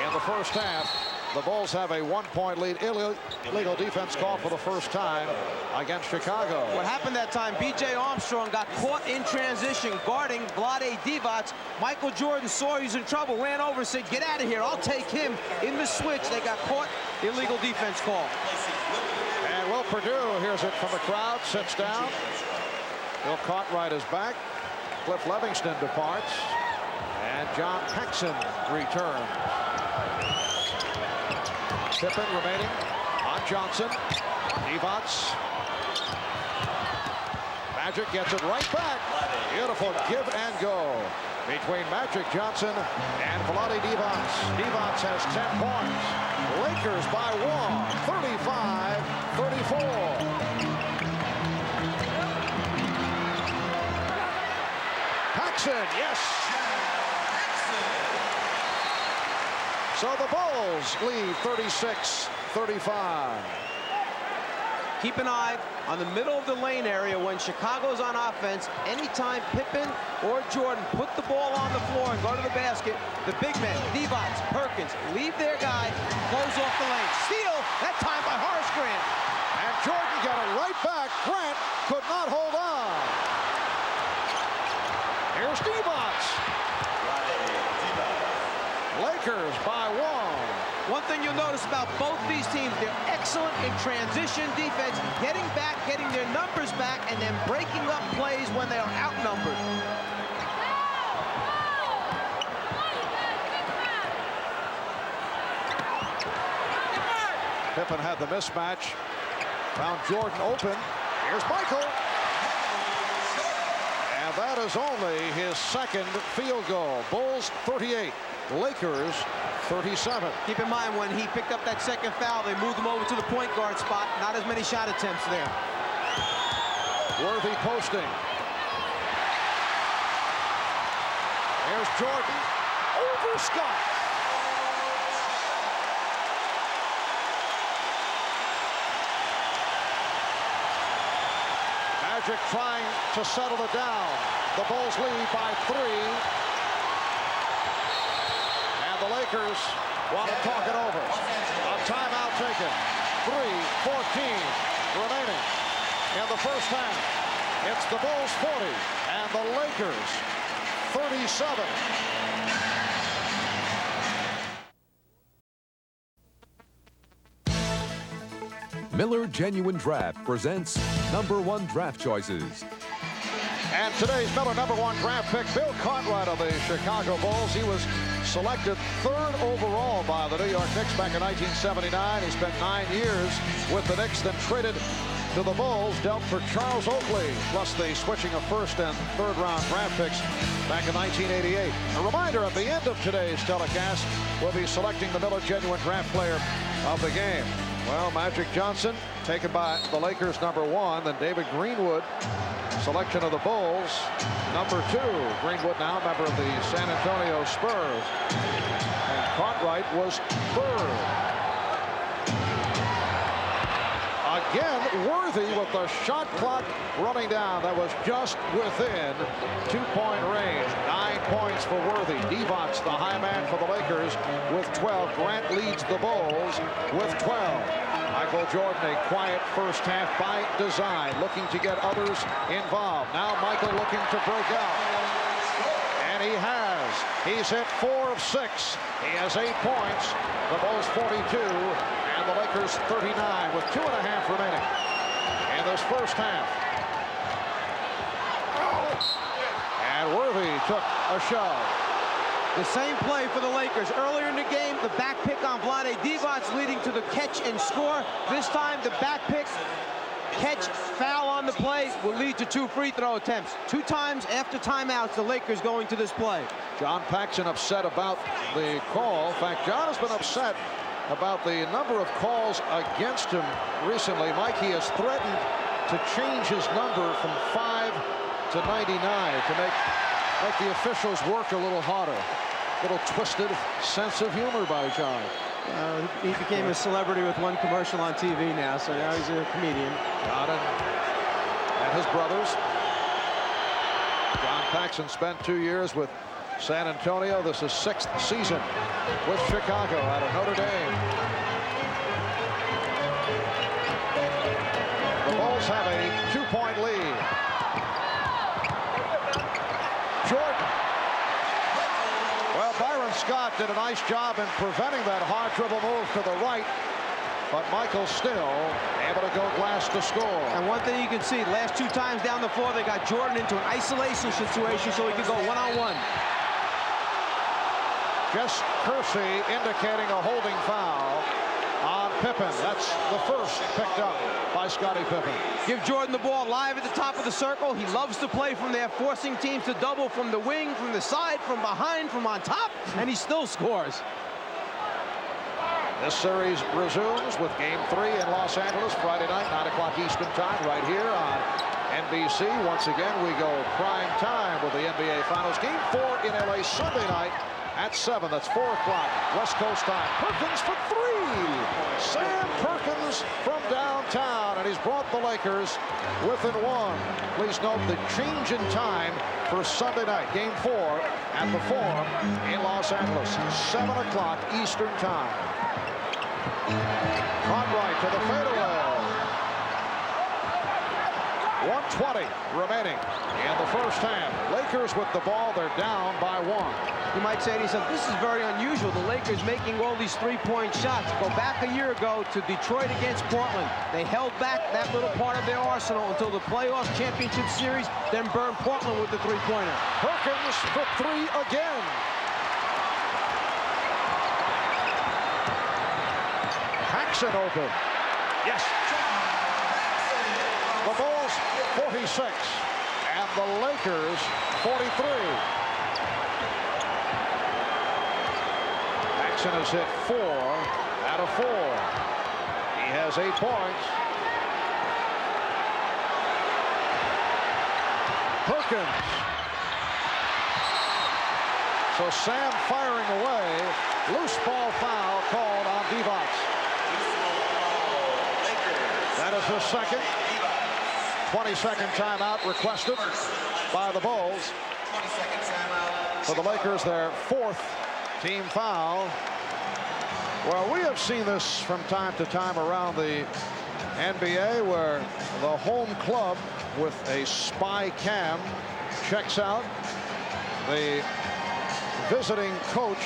in the first half. The Bulls have a 1-point lead. Illegal defense call for the first time against Chicago. What happened that time, B.J. Armstrong got caught in transition guarding Vlade Divac. Michael Jordan saw he was in trouble, ran over and said, get out of here, I'll take him. In the switch, they got caught. Illegal defense call. And Will Perdue hears it from the crowd, sits down. Bill Cartwright is back. Cliff Livingston departs. And John Paxson returns. Pippen remaining on Johnson. Divac. Magic gets it right back. Beautiful give and go between Magic Johnson and Vlade Divac. Divac has 10 points. Lakers by 1, 35-34. Paxson, yes. So the Bulls lead 36-35. Keep an eye on the middle of the lane area when Chicago's on offense. Anytime Pippen or Jordan put the ball on the floor and go to the basket, the big men, Divac, Perkins, leave their guy, close off the lane. Steal, that time by Horace Grant. And Jordan got it right back. Grant could not hold on. Here's Divac. Lakers by 1. One thing you'll notice about both these teams, they're excellent in transition defense, getting back, getting their numbers back, and then breaking up plays when they are outnumbered. Pippen had the mismatch. Found Jordan open. Here's Michael. And that is only his second field goal. Bulls 38. Lakers 37. Keep in mind, when he picked up that second foul, they moved him over to the point guard spot. Not as many shot attempts there. Worthy posting. There's Jordan over Scott. Magic trying to settle it down. The Bulls lead by 3. The Lakers want to talk it over. A timeout taken. 3:14 remaining in the first half. It's the Bulls 40 and the Lakers 37. Miller Genuine Draft presents #1 draft choices. And today's Miller #1 draft pick, Bill Cartwright of the Chicago Bulls. He was selected 3rd overall by the New York Knicks back in 1979. He spent 9 years with the Knicks, then traded to the Bulls, dealt for Charles Oakley, plus the switching of 1st and 3rd round draft picks back in 1988. A reminder, at the end of today's telecast, we'll be selecting the Miller Genuine Draft Player of the game. Well, Magic Johnson taken by the Lakers #1, then David Greenwood, selection of the Bulls, #2. Greenwood now member of the San Antonio Spurs. And Cartwright was 3rd. Again, Worthy with the shot clock running down. That was just within 2-point range. 9 points for Worthy. Divac, the high man for the Lakers, with 12. Grant leads the Bulls with 12. Michael Jordan, a quiet first half by design, looking to get others involved. Now Michael looking to break out. And he has. He's hit 4 of 6. He has 8 points. The Bulls 42 and the Lakers 39 with 2.5 remaining in this first half. And Worthy took a shove. The same play for the Lakers. Earlier in the game, the back pick on Vlade Divac leading to the catch and score. This time, the back pick, catch, foul on the play will lead to 2 free throw attempts. 2 times after timeouts, the Lakers going to this play. John Paxson upset about the call. In fact, John has been upset about the number of calls against him recently. Mike, he has threatened to change his number from 5 to 99 to make the officials work a little harder. Little twisted sense of humor by John. He became a celebrity with 1 commercial on TV now, so now he's a comedian. John and his brothers. John Paxson spent 2 years with San Antonio. This is 6th season with Chicago out of Notre Dame. The Bulls have a 2-point lead. Jordan. Well, Byron Scott did a nice job in preventing that hard dribble move to the right, but Michael's still able to go glass to score. And one thing you can see, last 2 times down the floor, they got Jordan into an isolation situation so he could go one-on-one. Jess Kersey indicating a holding foul on Pippen. That's the first picked up by Scottie Pippen. Give Jordan the ball live at the top of the circle. He loves to play from there, forcing teams to double from the wing, from the side, from behind, from on top, and he still scores. This series resumes with Game 3 in Los Angeles Friday night, 9 o'clock Eastern Time, right here on NBC. Once again, we go prime time with the NBA Finals. Game 4 in LA Sunday night at 7. That's 4 o'clock West Coast time. Perkins for 3. Sam Perkins from downtown, and he's brought the Lakers within 1. Please note the change in time for Sunday night, Game 4 at the Forum in Los Angeles, 7 o'clock Eastern time. Cartwright to the fadeaway. 1:20 remaining in the first half. Lakers with the ball. They're down by 1. You might say to yourself, this is very unusual. The Lakers making all these 3-point shots. Go back a year ago to Detroit against Portland. They held back that little part of their arsenal until the playoffs championship series, then burned Portland with the 3-pointer. Perkins for 3 again. Paxson open. Yes. The Bulls 46 and the Lakers 43. Paxson has hit 4 out of 4. He has 8 points. Perkins. So Sam firing away. Loose ball foul called on Divac. That is his second. 20-second timeout requested by the Bulls. For the Lakers, their 4th team foul. Well, we have seen this from time to time around the NBA where the home club with a spy cam checks out the visiting coach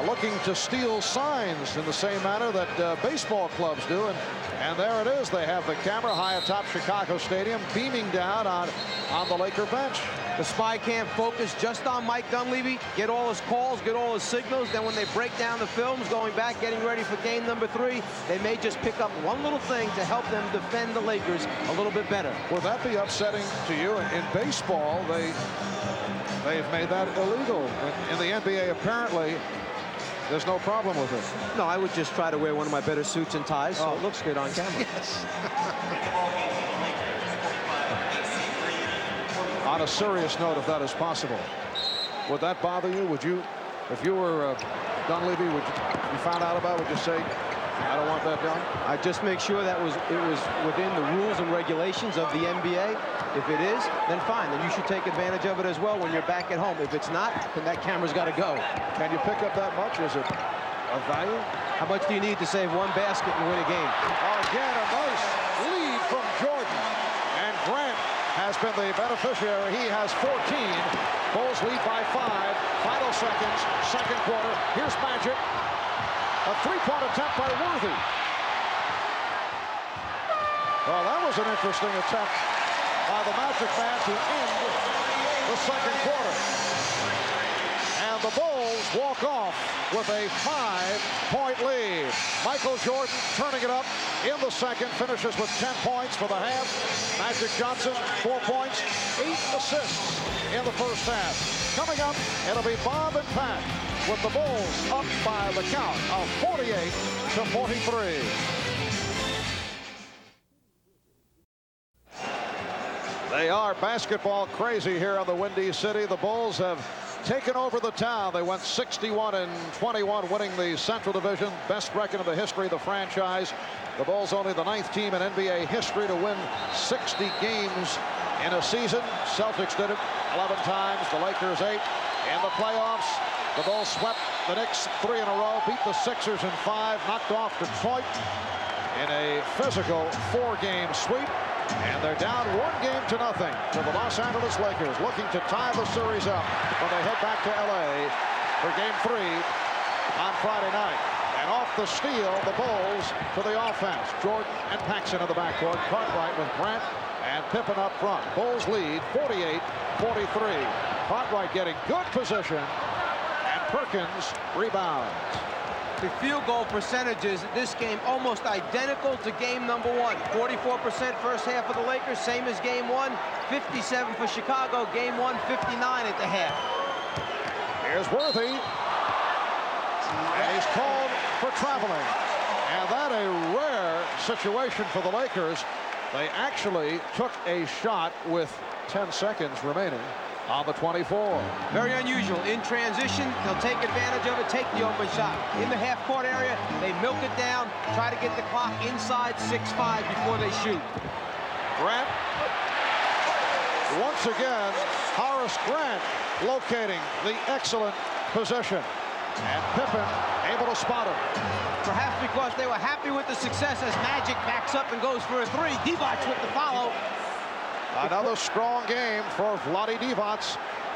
looking to steal signs in the same manner that baseball clubs do. And there it is. They have the camera high atop Chicago Stadium beaming down on the Laker bench. The spy cam focused just on Mike Dunleavy, get all his calls, get all his signals. Then when they break down the films, going back, getting ready for game number 3, they may just pick up one little thing to help them defend the Lakers a little bit better. Would that be upsetting to you? In baseball, they've made that illegal. In the NBA, apparently, there's no problem with it. No, I would just try to wear one of my better suits and ties, so it looks good on camera. Yes. On a serious note, if that is possible, would that bother you? Would you, if you were Dunleavy, would you found out about it, would you say, I don't want that done? I just make sure that it was within the rules and regulations of the NBA. If it is, then fine. Then you should take advantage of it as well when you're back at home. If it's not, then that camera's got to go. Can you pick up that much? Is it of value? How much do you need to save one basket and win a game? Again, a nice lead from Jordan. And Grant has been the beneficiary. He has 14. Bulls lead by 5. Final seconds, second quarter. Here's Magic. A three-point attempt by Worthy. Well, that was an interesting attempt by the Magic man to end the second quarter. And the Bulls walk off with a 5-point lead. Michael Jordan turning it up in the second, finishes with 10 points for the half. Magic Johnson, 4 points, 8 assists in the first half. Coming up, it'll be Bob and Pat with the Bulls up by the count of 48-43. They are basketball crazy here in the Windy City. The Bulls have taken over the town. They went 61-21, winning the Central Division, best record in the history of the franchise. The Bulls only the 9th team in NBA history to win 60 games in a season. Celtics did it 11 times, the Lakers 8. In the playoffs, the Bulls swept the Knicks 3 in a row, beat the Sixers in 5, knocked off Detroit in a physical 4-game sweep. And they're down 1-0 to the Los Angeles Lakers, looking to tie the series up when they head back to LA for Game 3 on Friday night. And off the steal, the Bulls to the offense. Jordan and Paxson in the backcourt. Cartwright with Grant and Pippen up front. Bulls lead 48-43. Cartwright getting good position, and Perkins rebounds. The field goal percentages this game almost identical to game number 1. 44% first half for the Lakers, same as game 1. 57 for Chicago. Game 1, 59 at the half. Here's Worthy. And he's called for traveling. And that a rare situation for the Lakers. They actually took a shot with 10 seconds remaining on the 24. Very unusual. In transition, they'll take advantage of it, take the open shot. In the half-court area, they milk it down, try to get the clock inside 6-5 before they shoot. Grant. Once again, Horace Grant locating the excellent position. And Pippen able to spot him. Perhaps because they were happy with the success as Magic backs up and goes for a 3. Divac with the follow. Another strong game for Vlade Divac.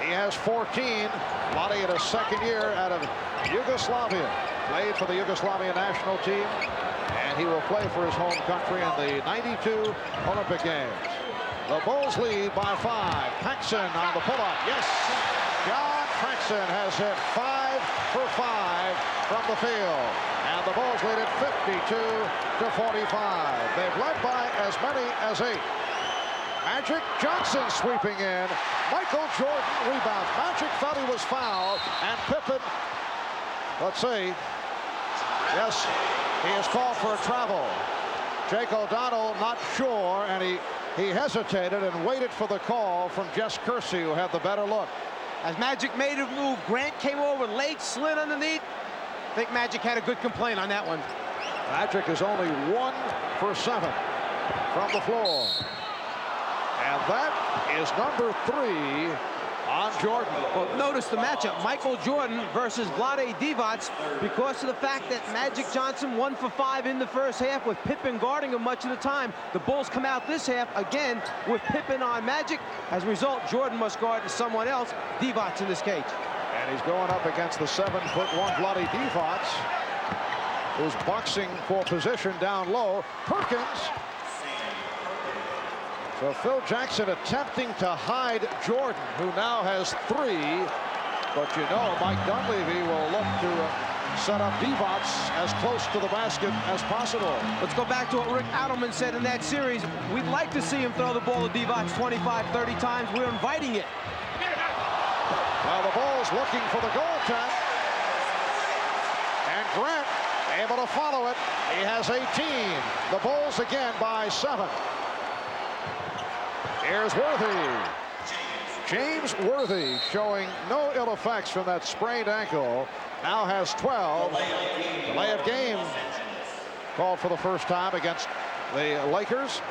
He has 14. Vlade in his second year out of Yugoslavia. Played for the Yugoslavia national team. And he will play for his home country in the '92 Olympic Games. The Bulls lead by 5. Paxson on the pull-up. Yes, John Paxson has hit 5 for 5 from the field. And the Bulls lead it 52-45. They've led by as many as 8. Magic Johnson sweeping in. Michael Jordan rebounds. Magic thought he was fouled, and Pippen, let's see. Yes, he is called for a travel. Jake O'Donnell not sure, and he hesitated and waited for the call from Jess Kersey, who had the better look. As Magic made a move, Grant came over late, slid underneath. I think Magic had a good complaint on that one. Magic is only 1 for 7 from the floor. And that is number 3 on Jordan. Well, notice the matchup, Michael Jordan versus Vlade Divac, because of the fact that Magic Johnson 1 for 5 in the first half with Pippen guarding him much of the time. The Bulls come out this half again with Pippen on Magic. As a result, Jordan must guard someone else, Divac in this case. And he's going up against the 7'1" Vlade Divac, who's boxing for position down low. Perkins. So Phil Jackson attempting to hide Jordan, who now has 3. But you know, Mike Dunleavy will look to set up Divac as close to the basket as possible. Let's go back to what Rick Adelman said in that series. We'd like to see him throw the ball to Divac 25, 30 times. We're inviting it. Well, the Bulls looking for the goal attempt. And Grant able to follow it. He has 18. The Bulls again by 7. Here's Worthy. James Worthy showing no ill effects from that sprained ankle. Now has 12. Delay of game called for the first time against the Lakers.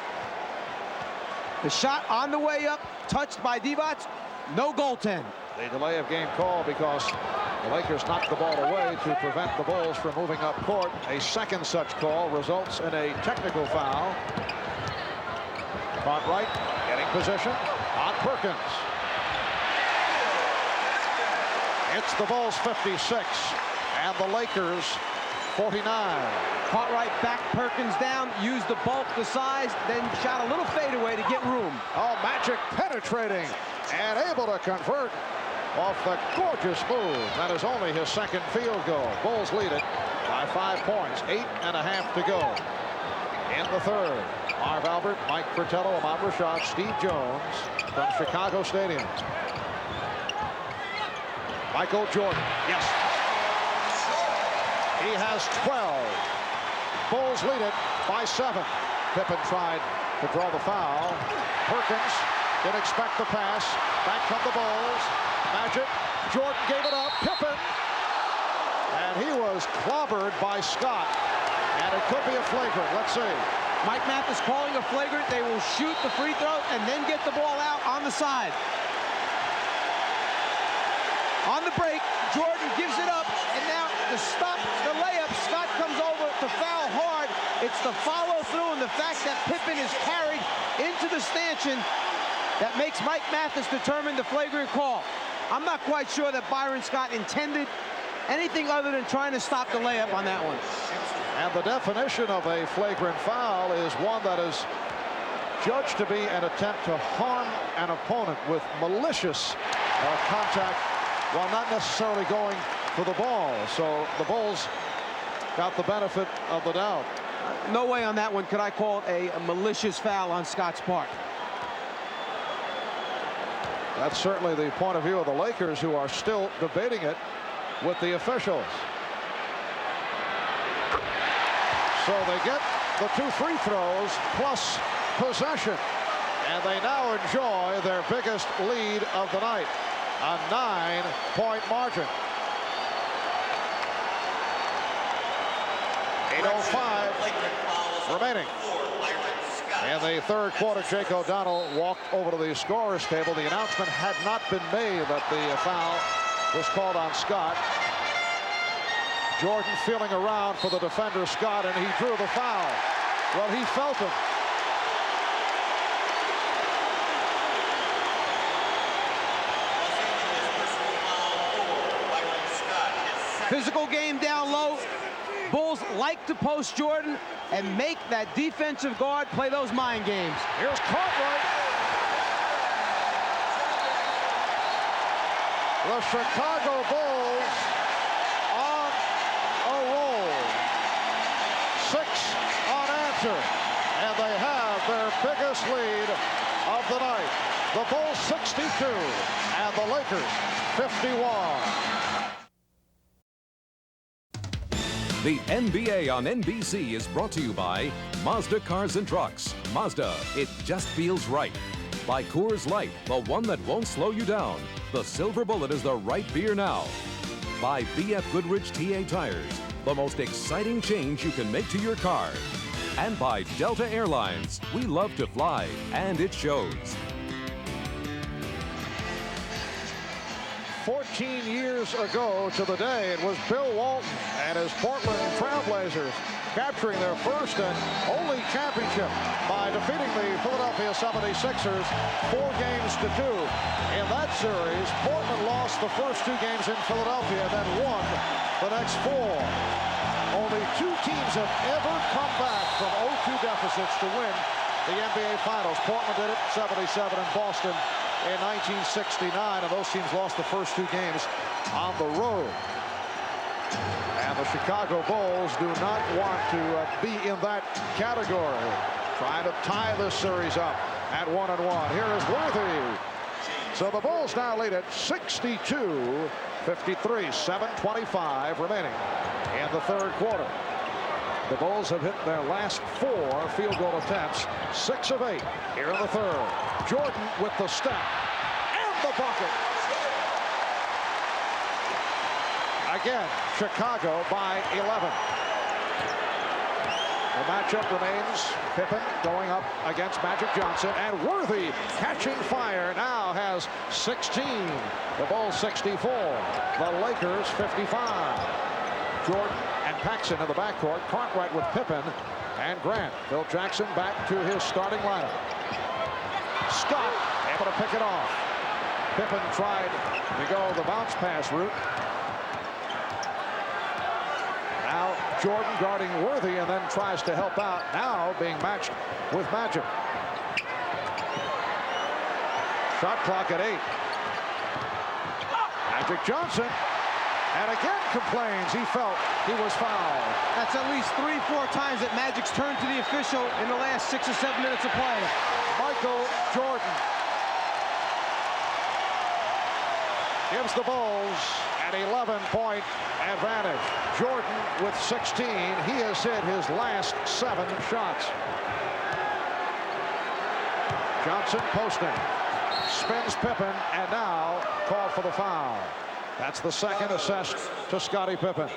The shot on the way up, touched by Divac. No goaltend. The delay of game call because the Lakers knocked the ball away to prevent the Bulls from moving up court. A second such call results in a technical foul. Cartwright getting position on Perkins. It's the Bulls 56 and the Lakers 49. Cartwright backed Perkins down, used the bulk, the size, then shot a little fadeaway to get room. Oh, Magic penetrating and able to convert off the gorgeous move. That is only his second field goal. Bulls lead it by 5 points. 8.5 to go in the third. Marv Albert, Mike Fratello, Ahmad Rashad, Steve Jones from Chicago Stadium. Michael Jordan, yes. He has 12. Bulls lead it by 7. Pippen tried to draw the foul. Perkins didn't expect the pass. Back come the Bulls. Magic. Jordan gave it up. Pippen. And he was clobbered by Scott. And it could be a flagrant. Let's see. Mike Mathis calling a flagrant. They will shoot the free throw and then get the ball out on the side. On the break, Jordan gives it up, and now to stop the layup, Scott comes over to foul hard. It's the follow-through and the fact that Pippen is carried into the stanchion that makes Mike Mathis determine the flagrant call. I'm not quite sure that Byron Scott intended anything other than trying to stop the layup on that one. And the definition of a flagrant foul is one that is judged to be an attempt to harm an opponent with malicious contact while not necessarily going for the ball. So the Bulls got the benefit of the doubt. No way on that one could I call it a malicious foul on Scott's part. That's certainly the point of view of the Lakers, who are still debating it with the officials. So they get the 2 free throws plus possession, and they now enjoy their biggest lead of the night, a 9-point margin. 8:05 remaining. In the third quarter, Jake O'Donnell walked over to the scorer's table. The announcement had not been made that the foul was called on Scott. Jordan feeling around for the defender, Scott, and he drew the foul. Well, he felt him. Physical game down low. Bulls like to post Jordan and make that defensive guard play those mind games. Here's Cartwright. The Chicago Bulls on a roll. 6 unanswered, and they have their biggest lead of the night. The Bulls 62 and the Lakers 51. The NBA on NBC is brought to you by Mazda Cars and Trucks. Mazda, it just feels right. By Coors Light, the one that won't slow you down. The Silver Bullet is the right beer now. By BF Goodrich TA Tires, the most exciting change you can make to your car. And by Delta Airlines, we love to fly, and it shows. 14 years ago to the day, it was Bill Walton and his Portland Trailblazers capturing their first and only championship by defeating the Philadelphia 76ers 4-2. In that series, Portland lost the first 2 games in Philadelphia and then won the next 4. Only 2 teams have ever come back from 0-2 deficits to win the NBA Finals. Portland did it 77 and Boston in 1969, and those teams lost the first 2 games on the road. And the Chicago Bulls do not want to be in that category, trying to tie this series up at 1-1. Here is Worthy. So the Bulls now lead at 62-53, 7:25 remaining in the third quarter. The Bulls have hit their last 4 field goal attempts, 6 of 8 here in the third. Jordan with the step and the bucket. Again, Chicago by 11. The matchup remains Pippen going up against Magic Johnson, and Worthy catching fire now has 16. The Bulls 64. The Lakers 55. Jordan and Paxson in the backcourt. Cartwright with Pippen and Grant. Phil Jackson back to his starting lineup. Scott able to pick it off. Pippen tried to go the bounce pass route. Now Jordan guarding Worthy and then tries to help out. Now being matched with Magic. Shot clock at 8. Magic Johnson. And again complains he felt he was fouled. That's at least 3-4 times that Magic's turned to the official in the last 6 or 7 minutes of play. Michael Jordan gives the Bulls an 11-point advantage. Jordan with 16. He has hit his last 7 shots. Johnson posting. Spins Pippen and now called for the foul. That's the second assessed to Scottie Pippen.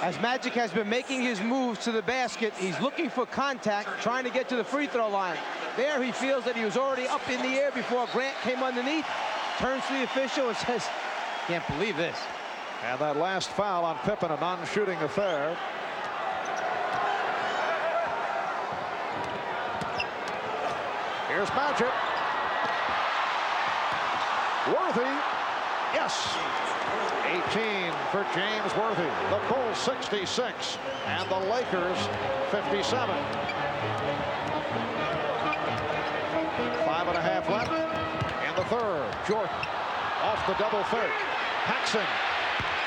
As Magic has been making his moves to the basket, he's looking for contact, trying to get to the free throw line. There he feels that he was already up in the air before Grant came underneath. Turns to the official and says, "Can't believe this." And that last foul on Pippen, a non-shooting affair. Here's Magic. Worthy. Yes. 18 for James Worthy. The Bulls 66 and the Lakers 57. 5.5 left in the third. Jordan off the double third. Paxson.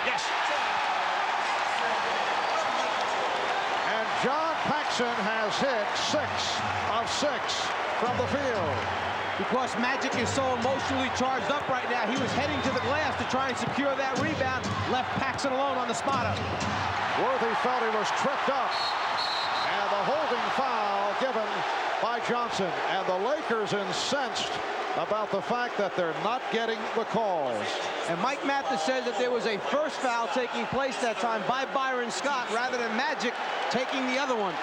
Yes. And John Paxson has hit 6 of 6 from the field. Because Magic is so emotionally charged up right now, he was heading to the glass to try and secure that rebound. Left Paxson alone on the spotter. Worthy felt he was tripped up. And the holding foul given by Johnson. And the Lakers incensed about the fact that they're not getting the calls. And Mike Mathis said that there was a first foul taking place that time by Byron Scott rather than Magic taking the other one.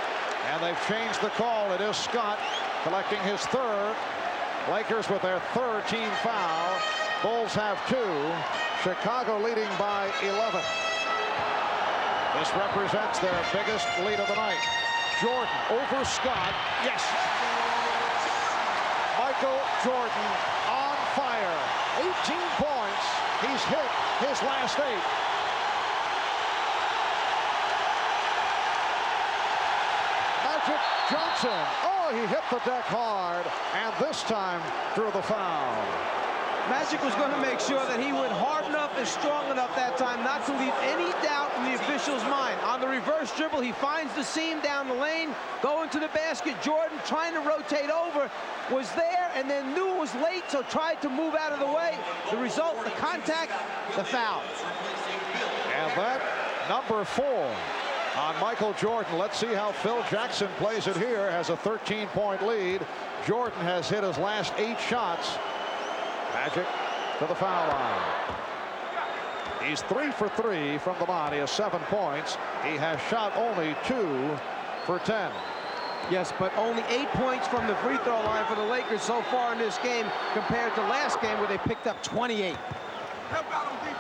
And they've changed the call. It is Scott collecting his third. Lakers with their third team foul. Bulls have 2. Chicago leading by 11. This represents their biggest lead of the night. Jordan over Scott. Yes. Michael Jordan on fire. 18 points. He's hit his last 8. Magic Johnson. Oh, he hit the deck hard, and this time drew the foul. Magic was going to make sure that he went hard enough and strong enough that time not to leave any doubt in the official's mind. On the reverse dribble, he finds the seam down the lane, going to the basket. Jordan, trying to rotate over, was there and then knew it was late, so tried to move out of the way. The result, the contact, the foul. And that number 4 on Michael Jordan. Let's see how Phil Jackson plays it here. Has a 13-point lead. Jordan has hit his last 8 shots. Magic to the foul line. He's 3 for 3 from the line. He has 7 points. He has shot only 2 for 10. Yes, but only 8 points from the free throw line for the Lakers so far in this game compared to last game where they picked up 28.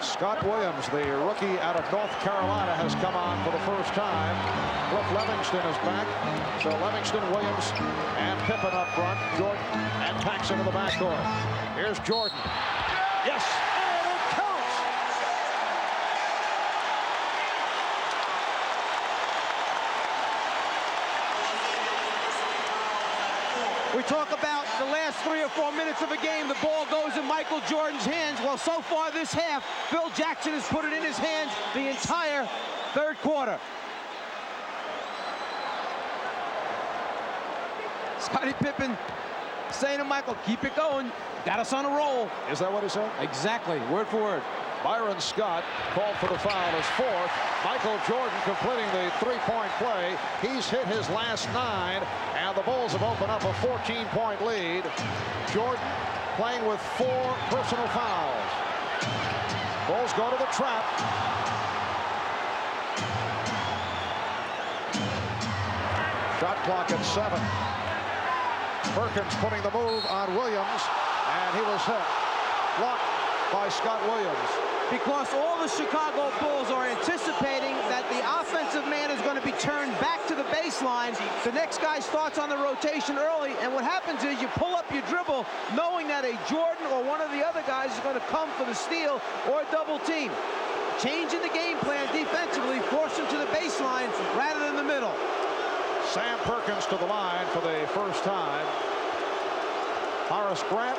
Scott Williams, the rookie out of North Carolina, has come on for the first time. Cliff Levingston is back. So Levingston, Williams, and Pippen up front. Jordan and Paxson in the backcourt. Here's Jordan. Yes, and it counts. We talk about the last 3 or 4 minutes of a game. The ball goes in Michael Jordan's hands. Well, so far this half, Phil Jackson has put it in his hands the entire third quarter. Scottie Pippen saying to Michael, keep it going. Got us on a roll. Is that what he said? Exactly, word for word. Byron Scott called for the foul, his 4th. Michael Jordan completing the 3-point play. He's hit his last 9, and the Bulls have opened up a 14-point lead. Jordan playing with 4 personal fouls. Bulls go to the trap. Shot clock at 7. Perkins putting the move on Williams, and he was hit. Blocked by Scott Williams. Because all the Chicago Bulls are anticipating that the offensive man is going to be turned back to the baseline. baseline, the next guy starts on the rotation early, and what happens is you pull up your dribble knowing that a Jordan or one of the other guys is going to come for the steal or a double team. Changing the game plan defensively, force him to the baseline rather than the middle. Sam Perkins to the line for the first time. Horace Grant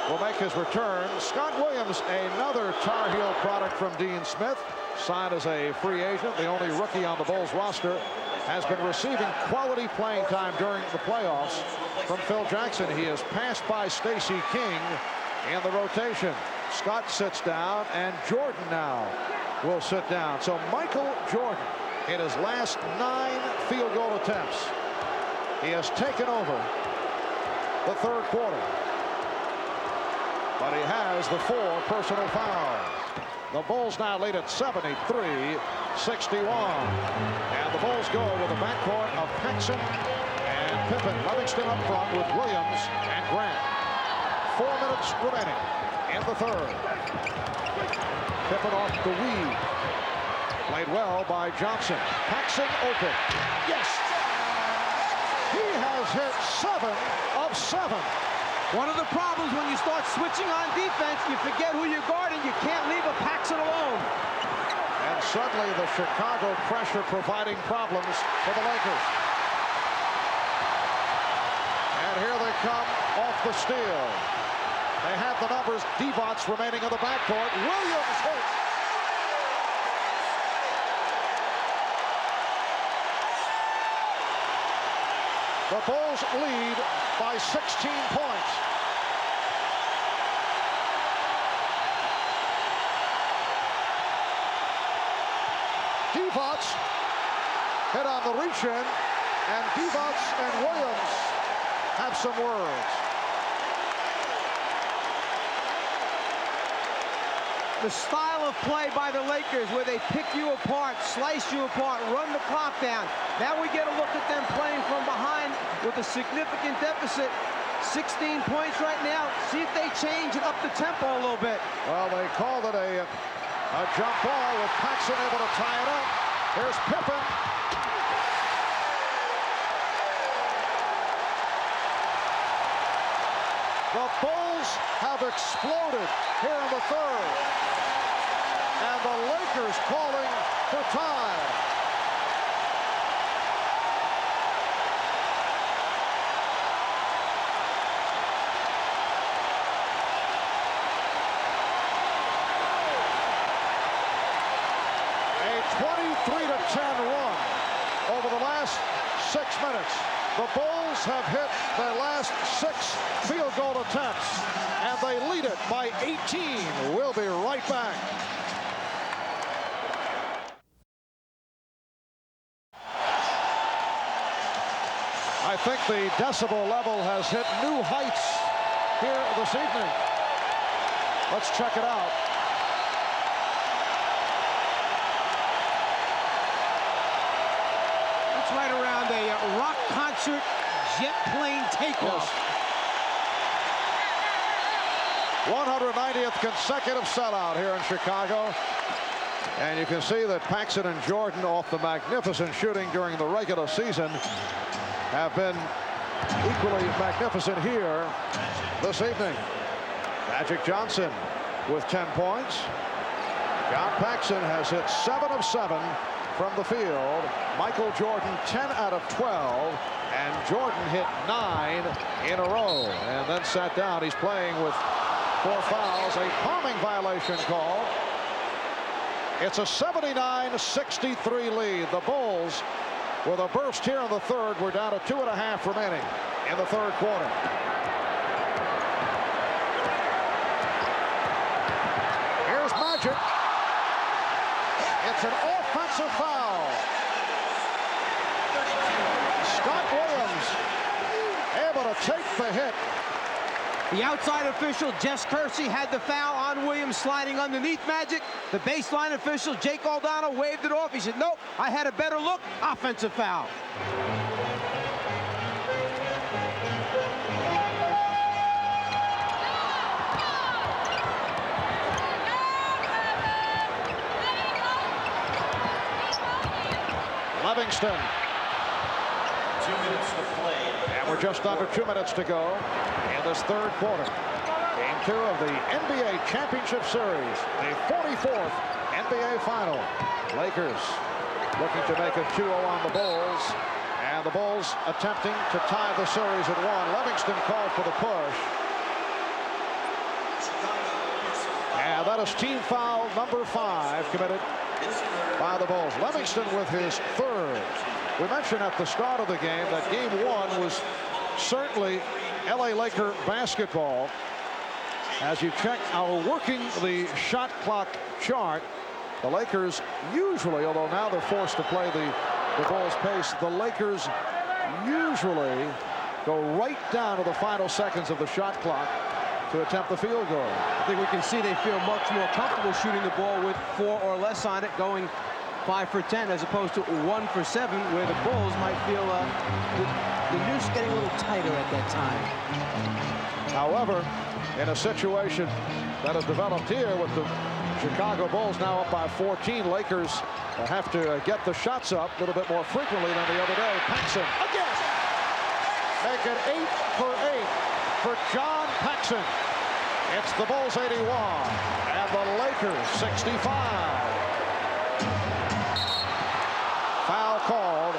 will make his return. Scott Williams, another Tar Heel product from Dean Smith, signed as a free agent, the only rookie on the Bulls roster, has been receiving quality playing time during the playoffs from Phil Jackson. He is passed by Stacey King in the rotation. Scott sits down, and Jordan now will sit down. So Michael Jordan, in his last 9 field goal attempts, he has taken over the third quarter. But he has the 4 personal fouls. The Bulls now lead at 73-61. And the Bulls go with a backcourt of Paxson and Pippen. Livingston up front with Williams and Grant. 4 minutes remaining in the third. Pippen off the weave. Played well by Johnson. Paxson open. Yes! He has hit 7 of 7. One of the problems when you start switching on defense, you forget who you're guarding. You can't leave a Paxson alone. And suddenly the Chicago pressure providing problems for the Lakers. And here they come off the steal. They have the numbers. Divac remaining in the backcourt. Williams hits. The Bulls lead by 16 points. Divac hit on the reach-in, and Divac and Williams have some words. The style of play by the Lakers where they pick you apart, slice you apart, run the clock down. Now we get a look at them playing from behind with a significant deficit. 16 points right now. See if they change and up the tempo a little bit. Well, they called it a jump ball with Paxson able to tie it up. Here's Pippen. The Bulls have exploded here in the third. And the Lakers calling for time. A 23-10 run over the last 6 minutes. The Bulls have hit their last 6 field goal attempts, and they lead it by 18. We'll be right back. I think the decibel level has hit new heights here this evening. Let's check it out. It's right around a rock concert jet plane takeoff. Yes. 190th consecutive sellout here in Chicago. And you can see that Paxson and Jordan, off the magnificent shooting during the regular season, have been equally magnificent here this evening. Magic Johnson with 10 points. John Paxson has hit 7 of 7 from the field. Michael Jordan 10 out of 12, and Jordan hit 9 in a row and then sat down. He's playing with 4 fouls, a palming violation called. It's a 79-63 lead. The Bulls, with a burst here in the third, we're down to 2.5 remaining in the third quarter. Here's Magic. It's an offensive foul. Scott Williams able to take the hit. The outside official, Jess Kersey, had the foul on Williams sliding underneath Magic. The baseline official, Jake Aldana, waved it off. He said, nope, I had a better look. Offensive foul. Livingston And we're just under 2 minutes to go in this third quarter. Game 2 of the NBA Championship Series, the 44th NBA Final. Lakers looking to make it 2-0 on the Bulls. And the Bulls attempting to tie the series at 1. Livingston called for the push. And that is team foul number 5 committed by the Bulls. Livingston with his 3rd. We mentioned at the start of the game that game 1 was certainly LA Laker basketball. As you check our working the shot clock chart, the Lakers usually, although now they're forced to play the Bulls pace, the Lakers usually go right down to the final seconds of the shot clock to attempt the field goal. I think we can see they feel much more comfortable shooting the ball with 4 or less on it, going 5 for 10 as opposed to 1 for 7, where the Bulls might feel the noose getting a little tighter at that time. However, in a situation that has developed here with the Chicago Bulls now up by 14, Lakers have to get the shots up a little bit more frequently than the other day. Paxson again. Make it 8 for 8 for John Paxson. It's the Bulls 81 and the Lakers 65. Foul called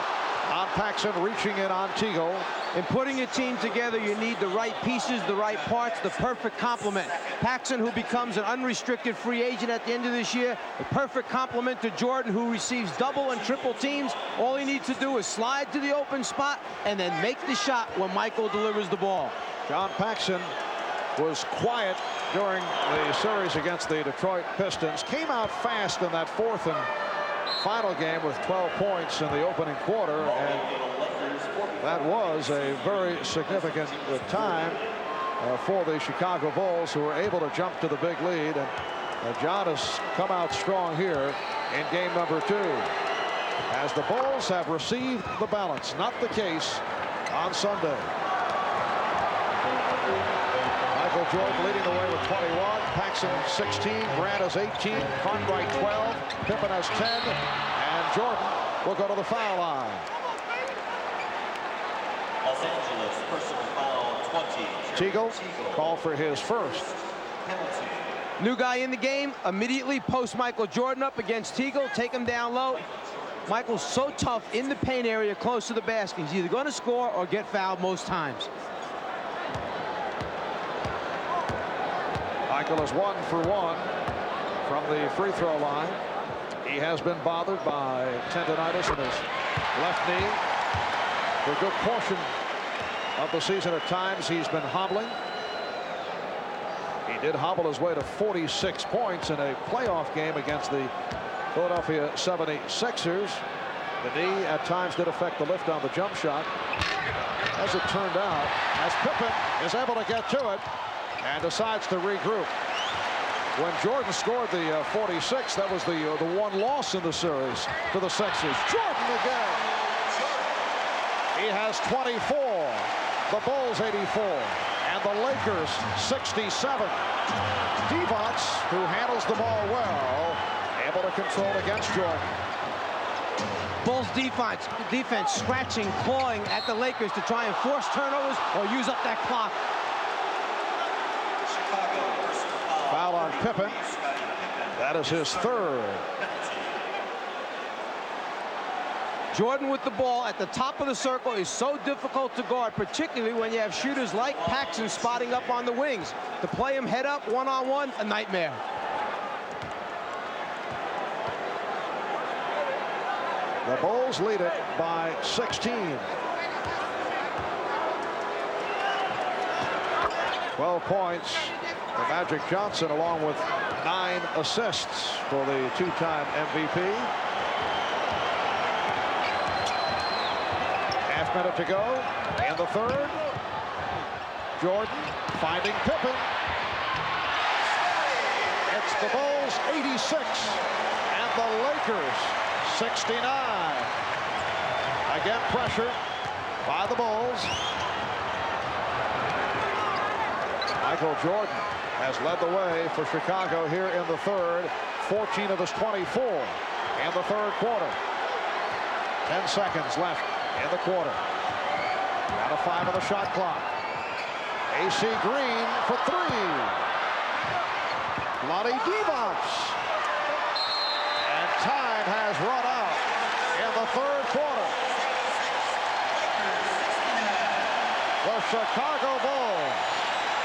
on Paxson, reaching in on Teagle. In putting a team together, you need the right pieces, the right parts, the perfect complement. Paxson, who becomes an unrestricted free agent at the end of this year, the perfect complement to Jordan, who receives double and triple teams. All he needs to do is slide to the open spot and then make the shot when Michael delivers the ball. John Paxson was quiet during the series against the Detroit Pistons. Came out fast in that 4th and final game with 12 points in the opening quarter, and that was a very significant time for the Chicago Bulls, who were able to jump to the big lead. And John has come out strong here in game number 2, as the Bulls have received the balance. Not the case on Sunday. Michael Jordan leading the way with 21. Paxson 16. Grant has 18. Cartwright 12. Pippen has 10. And Jordan will go to the foul line. Los Angeles personal foul 20. Teagle called for his first. New guy in the game, immediately post Michael Jordan up against Teagle, take him down low. Michael's so tough in the paint area close to the basket. He's either going to score or get fouled most times. Michael is 1 for 1 from the free throw line. He has been bothered by tendonitis in his left knee for a good portion of the season. At times he's been hobbling. He did hobble his way to 46 points in a playoff game against the Philadelphia 76ers. The knee at times did affect the lift on the jump shot. As it turned out, as Pippen is able to get to it and decides to regroup. When Jordan scored the 46, that was the one loss in the series to the Sixers. Jordan again. He has 24. The Bulls 84. And the Lakers 67. Divac, who handles the ball well, able to control against Jordan. Bulls defense scratching, clawing at the Lakers to try and force turnovers or use up that clock. Foul on Pippen. That is his 3rd. Jordan with the ball at the top of the circle is so difficult to guard, particularly when you have shooters like Paxson spotting up on the wings. To play him head up one-on-one, a nightmare. The Bulls lead it by 16. 12 points for Magic Johnson, along with 9 assists for the 2-time MVP. Half minute to go in the 3rd. Jordan finding Pippen. It's the Bulls 86 and the Lakers 69. Again, pressure by the Bulls. Michael Jordan has led the way for Chicago here in the 3rd. 14 of his 24 in the 3rd quarter. 10 seconds left in the quarter. Out of 5 on the shot clock. AC Green for 3. Lonnie Devons. And time has run out in the third quarter. The Chicago Bulls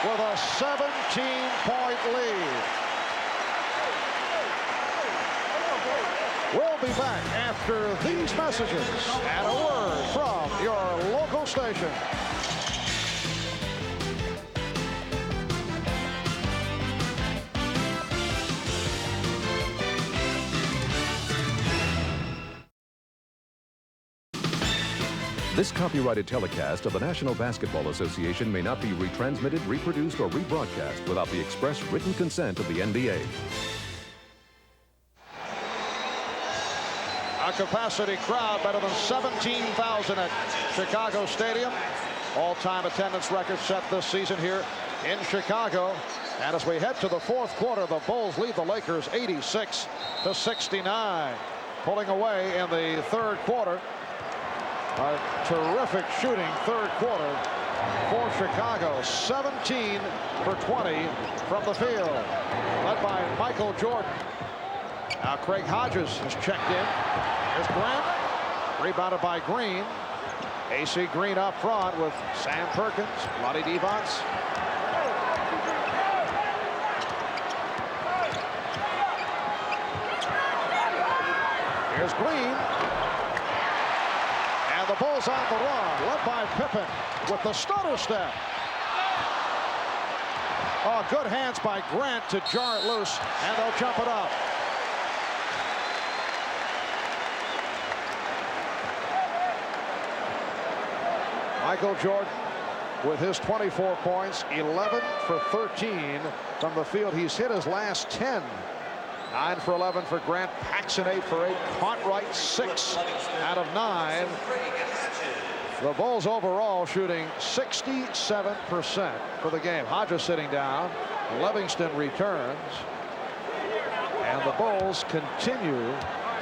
with a 17-point lead. We'll be back after these messages and a word from your local station. This copyrighted telecast of the National Basketball Association may not be retransmitted, reproduced, or rebroadcast without the express written consent of the NBA. A capacity crowd better than 17,000 at Chicago Stadium. All-time attendance record set this season here in Chicago. And as we head to the fourth quarter, the Bulls lead the Lakers 86-69. Pulling away in the third quarter. A terrific shooting third quarter for Chicago. 17 for 20 from the field. Led by Michael Jordan. Now Craig Hodges has checked in. Here's Grant. Rebounded by Green. AC Green up front with Sam Perkins, Lonnie Devons. Here's Green. And the Bulls on the run, led by Pippen with the stutter step. Oh, good hands by Grant to jar it loose, and they'll jump it up. Michael Jordan with his 24 points, 11 for 13 from the field. He's hit his last 10. 9 for 11 for Grant. Paxson 8 for 8. Cartwright 6 out of 9. The Bulls overall shooting 67% for the game. Hodges sitting down. Livingston returns. And the Bulls continue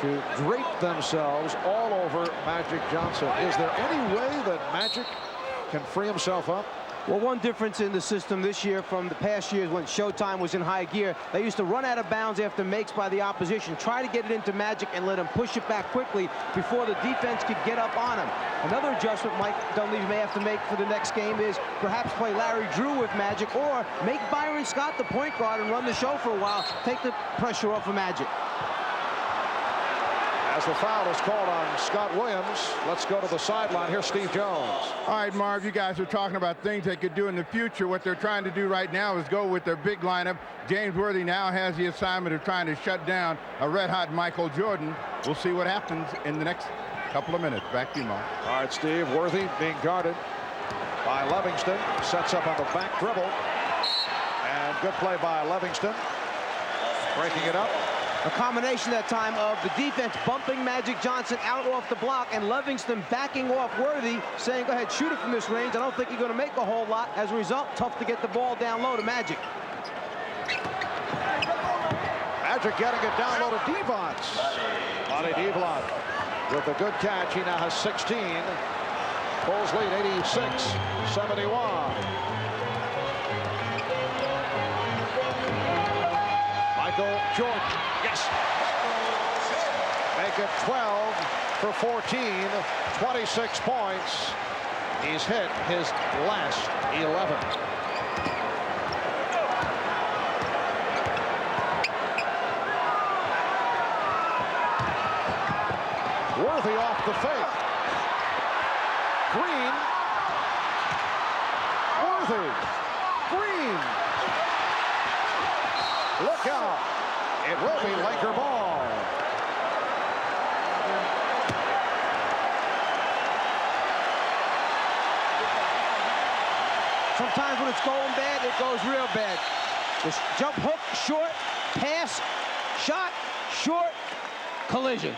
to drape themselves all over Magic Johnson. Is there any way that Magic can free himself up? Well, one difference in the system this year from the past years when Showtime was in high gear, they used to run out of bounds after makes by the opposition, try to get it into Magic and let him push it back quickly before the defense could get up on him. Another adjustment Mike Dunleavy may have to make for the next game is perhaps play Larry Drew with Magic or make Byron Scott the point guard and run the show for a while, take the pressure off of Magic. As the foul is called on Scott Williams, let's go to the sideline. Here's Steve Jones. All right, Marv, you guys are talking about things they could do in the future. What they're trying to do right now is go with their big lineup. James Worthy now has the assignment of trying to shut down a red-hot Michael Jordan. We'll see what happens in the next couple of minutes. Back to you, Marv. All right, Steve. Worthy being guarded by Livingston. Sets up on the back dribble. And good play by Livingston. Breaking it up. A combination that time of the defense bumping Magic Johnson out off the block and Livingston backing off Worthy, saying, go ahead, shoot it from this range. I don't think you're going to make a whole lot. As a result, tough to get the ball down low to Magic. Magic getting it down low to Devons. Lonnie Devons with a good catch. He now has 16. Bulls lead 86-71. Michael Jordan. Yes. Make it 12 for 14. 26 points. He's hit his last 11. Worthy off the fake. Green. Worthy. Green. Look out. It will be Laker ball. Sometimes when it's going bad, it goes real bad. This jump hook, short, pass, shot, short, collision.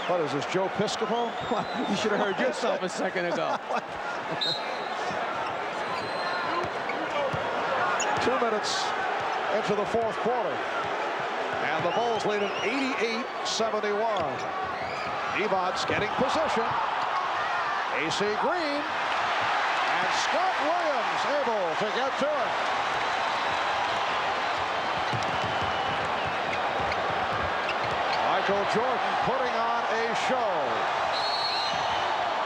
What is this, Joe Piscopo? You should have heard yourself a second ago. 2 minutes into the fourth quarter. And the Bulls lead it 88-71. Devons getting position. A.C. Green, and Scott Williams able to get to it. Michael Jordan putting on a show.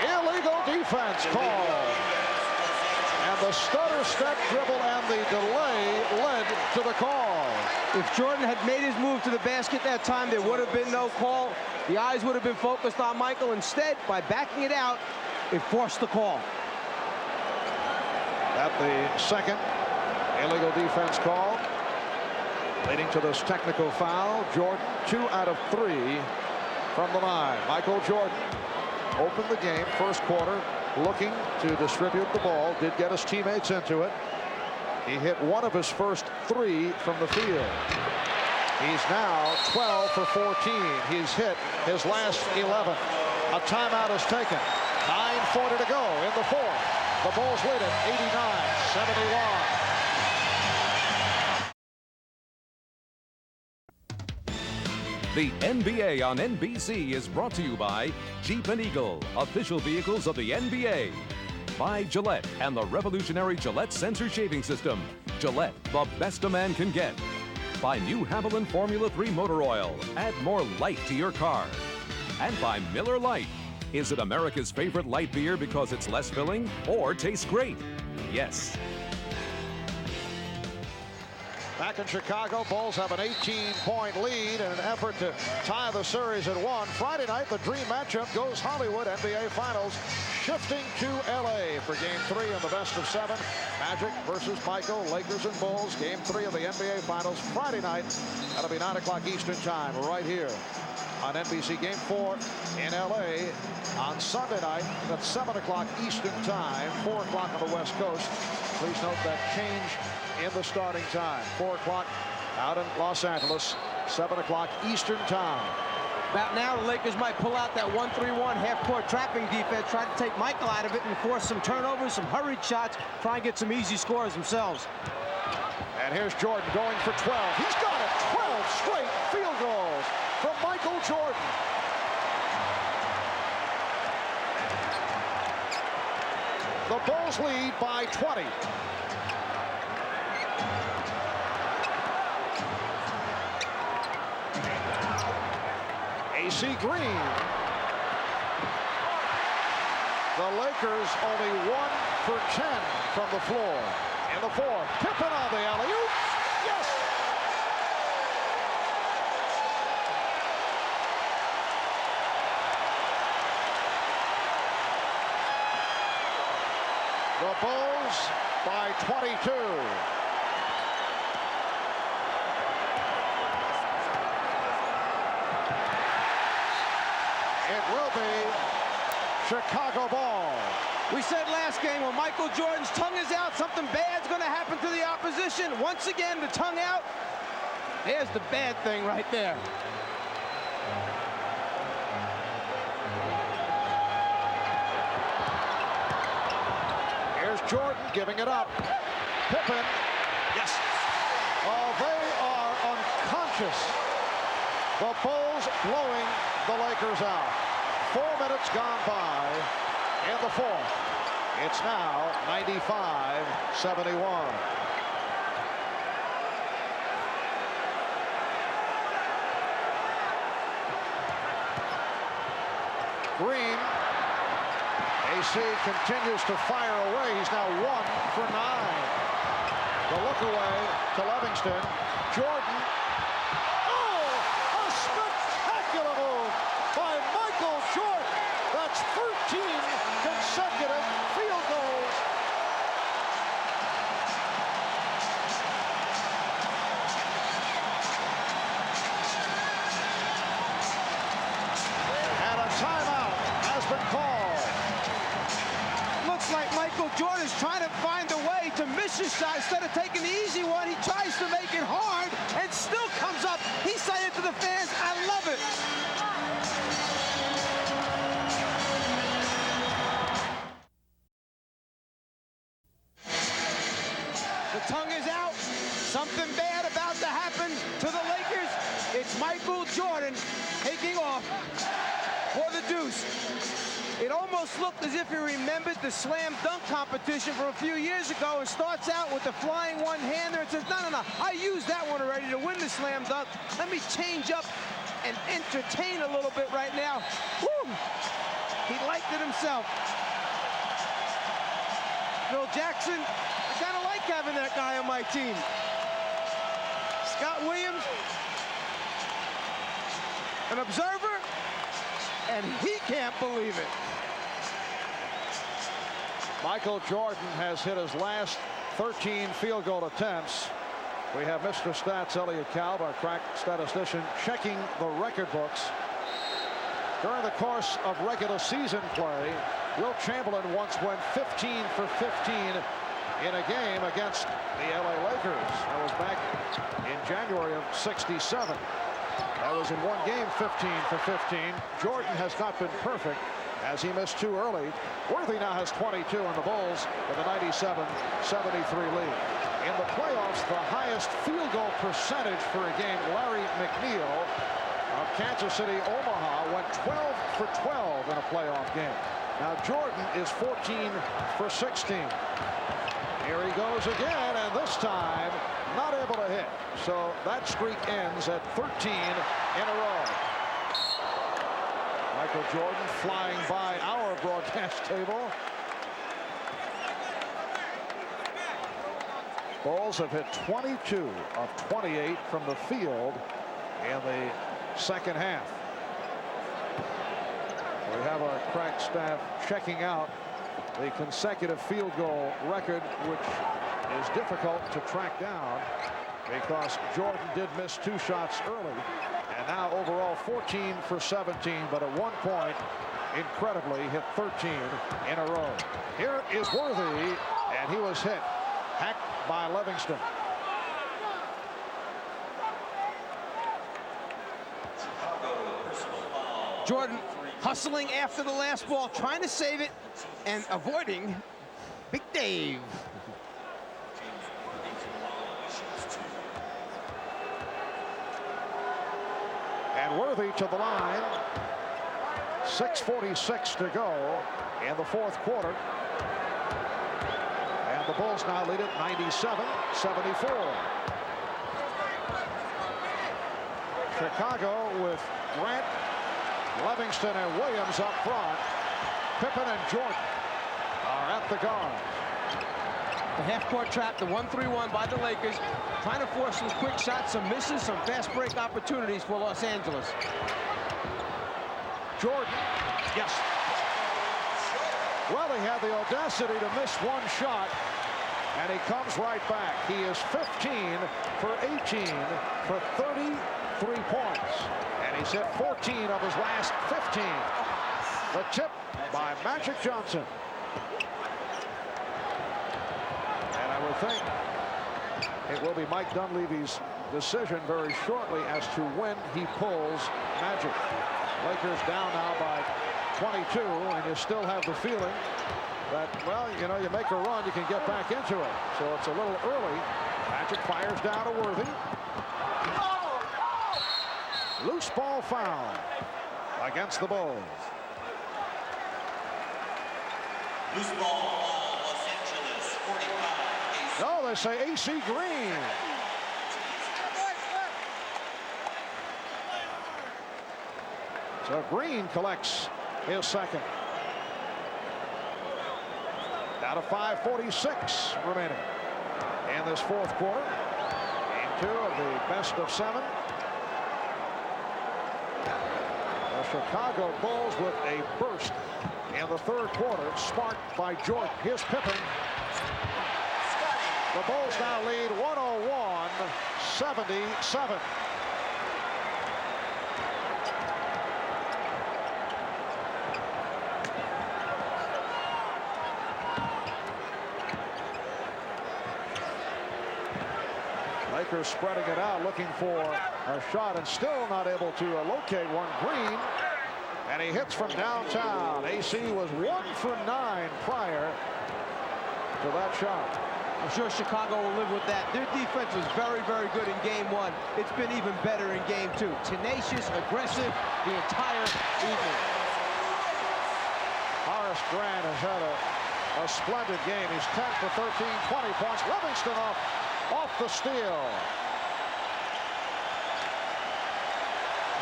Illegal defense call. And the stutter step dribble and the delay led to the call. If Jordan had made his move to the basket that time, there would have been no call. The eyes would have been focused on Michael. Instead, by backing it out, it forced the call. At the second illegal defense call, leading to this technical foul. Jordan 2 out of 3 from the line. Michael Jordan opened the game first quarter looking to distribute the ball, did get his teammates into it. He hit one of his first 3 from the field. He's now 12 for 14. He's hit his last 11. A timeout is taken. 9:40 to go in the fourth. The Bulls lead it 89-71. The NBA on NBC is brought to you by Jeep and Eagle, official vehicles of the NBA. By Gillette and the revolutionary Gillette Sensor Shaving System. Gillette, the best a man can get. By New Haviland Formula 3 Motor Oil. Add more light to your car. And by Miller Lite. Is it America's favorite light beer because it's less filling or tastes great? Yes. Back in Chicago, Bulls have an 18-point lead in an effort to tie the series at 1. Friday night, the dream matchup goes Hollywood NBA Finals, shifting to LA for Game 3 in the best of 7. Magic versus Michael, Lakers and Bulls. Game 3 of the NBA Finals Friday night. That'll be 9 o'clock Eastern Time right here on NBC. Game 4 in LA on Sunday night at 7 o'clock Eastern Time, 4 o'clock on the West Coast. Please note that change in the starting time. 4 o'clock out in Los Angeles, 7 o'clock Eastern Time. About now, the Lakers might pull out that 1-3-1 half-court trapping defense, try to take Michael out of it and force some turnovers, some hurried shots, try and get some easy scores themselves. And here's Jordan going for 12. He's got it. 12 straight field goals from Michael Jordan. The Bulls lead by 20. A.C. Green. The Lakers only 1 for 10 from the floor. In the fourth, Pippen on the alley-oop. Yes! The Bulls by 22. It will be Chicago ball. We said last game when Michael Jordan's tongue is out, something bad's going to happen to the opposition. Once again, the tongue out. There's the bad thing right there. Here's Jordan giving it up. Pippen. Yes. Oh, they are unconscious. The Bulls blowing the Lakers out. 4 minutes gone by in the fourth. It's now 95-71. Green. AC continues to fire away. He's now 1 for 9. The look away to Livingston. Jordan. Oh, a spectacular move by Michael Jordan. That's 13 consecutive field goals. And a timeout has been called. Looks like Michael Jordan's trying to find a way to miss his shot. Instead of taking the easy one, he tries to make it hard and still comes up. He's saying to the fans, I love it. The tongue is out. Something bad about to happen to the Lakers. It's Michael Jordan taking off for the deuce. It almost looked as if he remembered the slam dunk competition from a few years ago and starts out with the flying one-hander and says, no, I used that one already to win the slam dunk. Let me change up and entertain a little bit right now. Woo! He liked it himself. Phil Jackson, I kind of like having that guy on my team. Scott Williams, an observer, and he can't believe it. Michael Jordan has hit his last 13 field goal attempts. We have Mr. Stats, Elliot Kalb, our crack statistician, checking the record books. During the course of regular season play, Wilt Chamberlain once went 15 for 15 in a game against the LA Lakers. That was back in January of '67. That was in one game, 15 for 15. Jordan has not been perfect as he missed 2 early. Worthy now has 22 in the Bulls with a 97-73 lead. In the playoffs, the highest field goal percentage for a game, Larry McNeil of Kansas City, Omaha, went 12 for 12 in a playoff game. Now Jordan is 14 for 16. Here he goes again, and this time not able to hit. So that streak ends at 13 in a row. Michael Jordan flying by our broadcast table. Bulls have hit 22 of 28 from the field in the second half. We have our crack staff checking out the consecutive field goal record, which is difficult to track down because Jordan did miss 2 shots early, and now overall 14 for 17, but at one point incredibly hit 13 in a row. Here is Worthy, and he was hit, hacked by Livingston. Jordan hustling after the last ball, trying to save it and avoiding Big Dave. And Worthy to the line. 6:46 to go in the fourth quarter. And the Bulls now lead it 97-74. Chicago with Grant, Livingston, and Williams up front. Pippen and Jordan are at the guard. The half-court trap, the 1-3-1 by the Lakers, trying to force some quick shots, some misses, some fast break opportunities for Los Angeles. Jordan, yes. Well, he had the audacity to miss 1 shot, and he comes right back. He is 15 for 18 for 33 points, and he's hit 14 of his last 15. The tip by Magic Johnson. And I would think it will be Mike Dunleavy's decision very shortly as to when he pulls Magic. Lakers down now by 22, and you still have the feeling that, well, you know, you make a run, you can get back into it. So it's a little early. Magic fires down to Worthy. Loose ball foul against the Bulls. Loose ball, Los Angeles, 45. No, they say AC Green. So Green collects his second. Down to 5:46 remaining in this fourth quarter. Game 2 of the best of 7. The Chicago Bulls with a burst in the third quarter, sparked by Jordan. Here's Pippen. The Bulls now lead 101-77. Lakers spreading it out, looking for a shot, and still not able to locate one. Green, and he hits from downtown. AC was 1 for 9 prior to that shot. I'm sure Chicago will live with that. Their defense was very, very good in game 1. It's been even better in game 2. Tenacious, aggressive the entire evening. Horace Grant has had a splendid game. He's 10 for 13, 20 points. Livingston off the steal.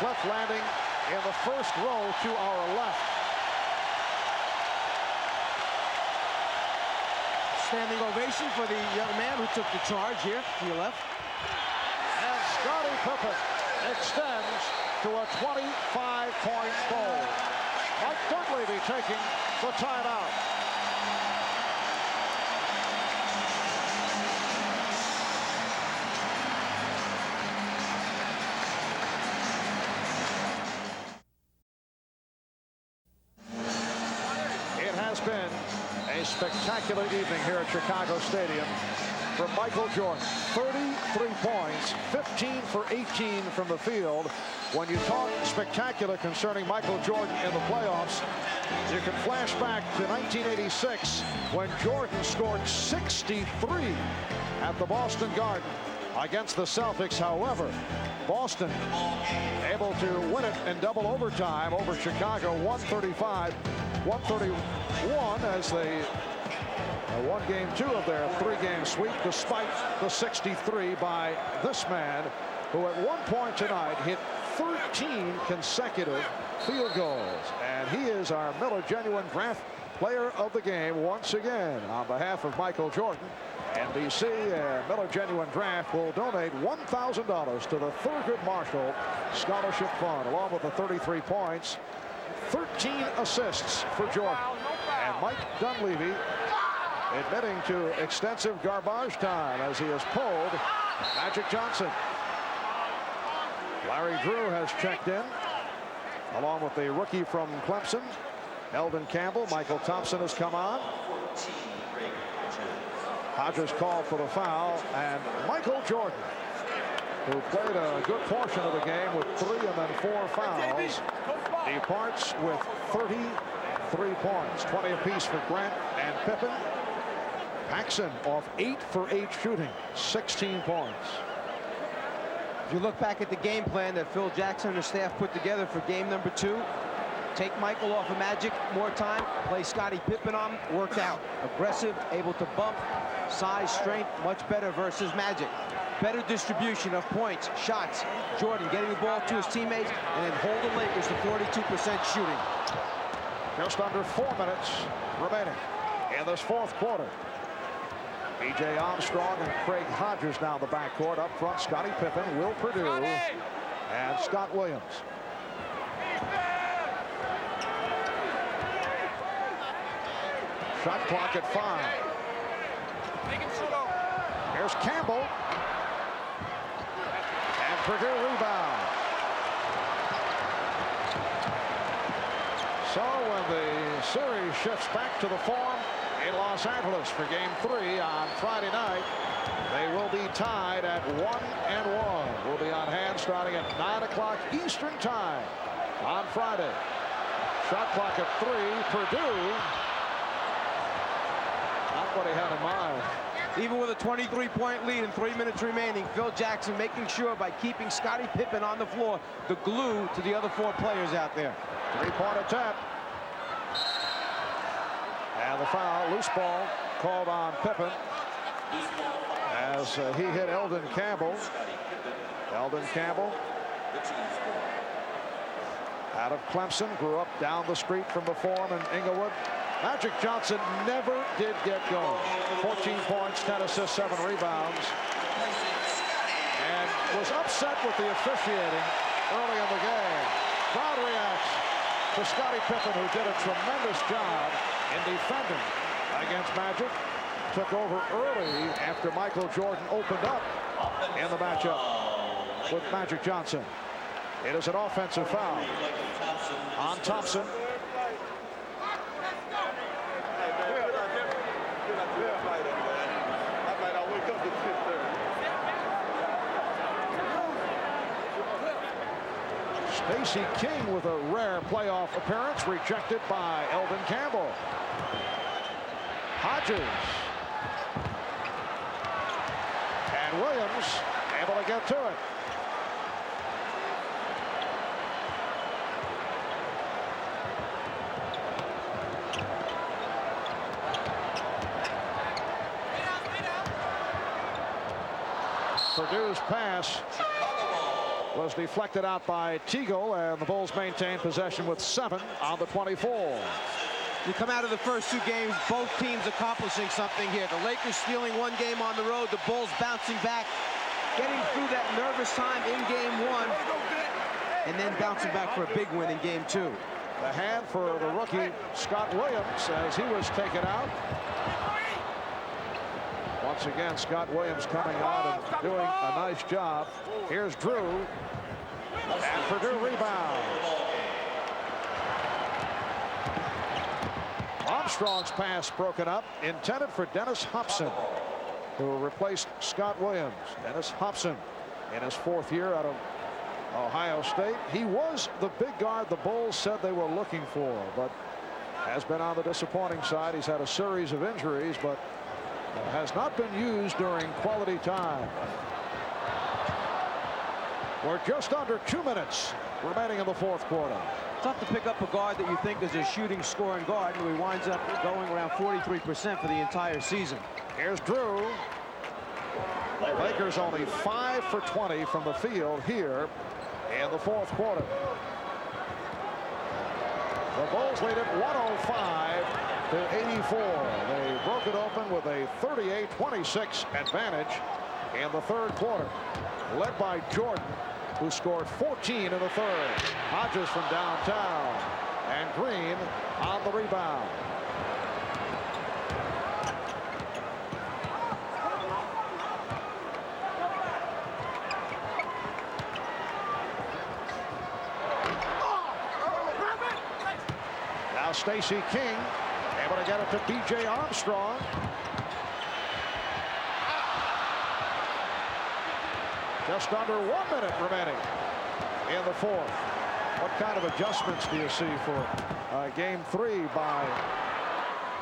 Cliff landing in the first row to our left. Standing ovation for the young man who took the charge here to your left. And Scottie Pippen extends to a 25-point bowl. Mike Dunleavy taking the timeout. It has been a spectacular evening here at Chicago Stadium from Michael Jordan. 33 points, 15 for 18 from the field. When you talk spectacular concerning Michael Jordan in the playoffs, you can flash back to 1986 when Jordan scored 63 at the Boston Garden against the Celtics. However, Boston able to win it in double overtime over Chicago, 135-131, as they won game 2 of their 3-game sweep, despite the 63 by this man, who at one point tonight hit 13 consecutive field goals. And he is our Miller Genuine Draft Player of the Game once again. On behalf of Michael Jordan, NBC and Miller Genuine Draft will donate $1,000 to the Thurgood Marshall Scholarship Fund, along with the 33 points, 13 assists for Jordan. And Mike Dunleavy admitting to extensive garbage time as he has pulled Magic Johnson. Larry Drew has checked in, along with the rookie from Clemson, Eldon Campbell. Michael Thompson has come on. Hodges called for the foul, and Michael Jordan, who played a good portion of the game with 3 and then 4 fouls, departs with 33 points, 20 apiece for Grant and Pippen. Paxson off 8 for 8 shooting, 16 points. If you look back at the game plan that Phil Jackson and the staff put together for game number 2, take Michael off of Magic, more time, play Scottie Pippen on, worked out. Aggressive, able to bump, size, strength, much better versus Magic. Better distribution of points, shots. Jordan getting the ball to his teammates and then hold the Lakers to 42% shooting. Just under 4 minutes remaining in this 4th quarter. B.J. Armstrong and Craig Hodges now in the backcourt. Up front, Scottie Pippen, Will Perdue, and Scott Williams. Shot clock at 5. Here's Campbell. And Perdue rebound. So when the series shifts back to the form in Los Angeles for game 3 on Friday night, they will be tied at 1-1. We'll be on hand starting at 9 o'clock Eastern time on Friday. Shot clock at 3. Perdue. Not what he had in mind. Even with a 23-point lead and 3 minutes remaining, Phil Jackson making sure by keeping Scottie Pippen on the floor, the glue to the other 4 players out there. 3-point attempt. And the foul, loose ball, called on Pippen as he hit Eldon Campbell. Eldon Campbell, out of Clemson, grew up down the street from the Forum in Inglewood. Magic Johnson never did get going. 14 points, 10 assists, 7 rebounds. And was upset with the officiating early in the game. Crowd reacts to Scottie Pippen, who did a tremendous job in defending against Magic. Took over early after Michael Jordan opened up in the matchup with Magic Johnson. It is an offensive foul on Thompson. Stacey King with a rare playoff appearance, rejected by Eldon Campbell. Hodges. And Williams able to get to it. Purdue's pass was deflected out by Teagle, and the Bulls maintain possession with 7 on the 24. You come out of the first 2 games, both teams accomplishing something here. The Lakers stealing 1 game on the road, the Bulls bouncing back, getting through that nervous time in game 1, and then bouncing back for a big win in game 2. The hand for the rookie Scott Williams as he was taken out. Once again, Scott Williams coming out and doing a nice job. Here's Drew, and Purdue rebound. Armstrong's pass broken up, intended for Dennis Hobson, who replaced Scott Williams. Dennis Hobson in his 4th year out of Ohio State. He was the big guard the Bulls said they were looking for, but has been on the disappointing side. He's had a series of injuries, but has not been used during quality time. We're just under 2 minutes remaining in the 4th quarter. Tough to pick up a guard that you think is a shooting, scoring guard, and he winds up going around 43% for the entire season. Here's Drew. Lakers only 5 for 20 from the field here in the 4th quarter. The Bulls lead it 105 to 84. They broke it open with a 38-26 advantage in the 3rd quarter, led by Jordan, who scored 14 in the 3rd. Hodges from downtown, and Green on the rebound. Now Stacey King able to get it to B.J. Armstrong. Just under 1 minute remaining in the 4th. What kind of adjustments do you see for game 3 by,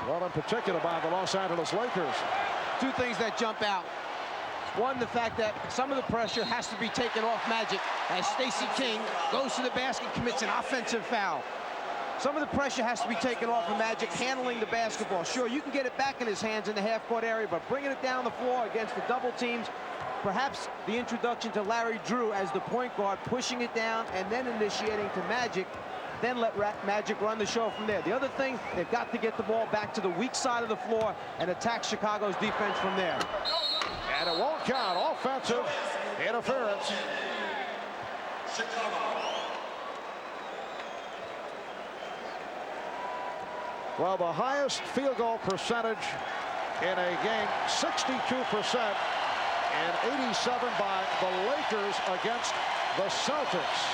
well, in particular by the Los Angeles Lakers? 2 things that jump out. One, the fact that some of the pressure has to be taken off Magic as Stacey King goes to the basket, commits an offensive foul. Some of the pressure has to be taken off of Magic handling the basketball. Sure, you can get it back in his hands in the half-court area, but bringing it down the floor against the double teams, perhaps the introduction to Larry Drew as the point guard, pushing it down and then initiating to Magic, then let Magic run the show from there. The other thing, they've got to get the ball back to the weak side of the floor and attack Chicago's defense from there. And it won't count. Offensive interference. Well, the highest field goal percentage in a game, 62%, and 87 by the Lakers against the Celtics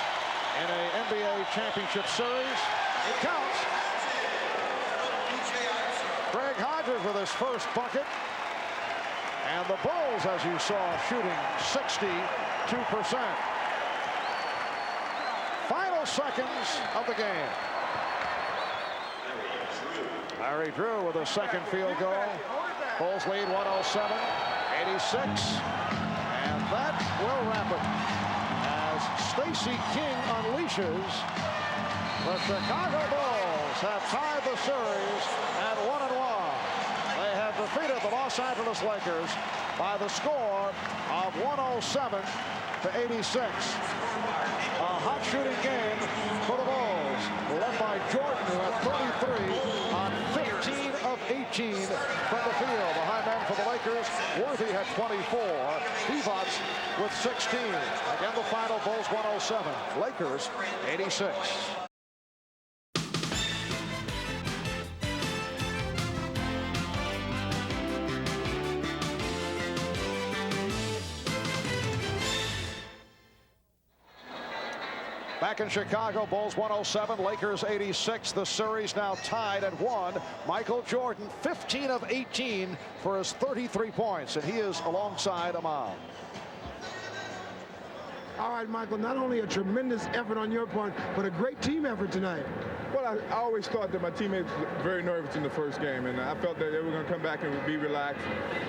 in a NBA championship series. It counts. Greg Hodges with his first bucket. And the Bulls, as you saw, shooting 62%. Final seconds of the game. Larry Drew with a second field goal. Bulls lead 107-86. And that will wrap it as Stacey King unleashes. The Chicago Bulls have tied the series at 1-1. They have defeated the Los Angeles Lakers by the score of 107-86. A hot shooting game for the Bulls, led by Jordan, who had 33 on 15 of 18 from the field. The high man for the Lakers, Worthy had 24. Divac with 16. Again, the final, Bulls 107, Lakers 86. Back in Chicago, Bulls 107, Lakers 86. The series now tied at 1. Michael Jordan, 15 of 18 for his 33 points, and he is alongside Amal. All right, Michael, not only a tremendous effort on your part, but a great team effort tonight. Well, I always thought that my teammates were very nervous in the first game, and I felt that they were going to come back and be relaxed.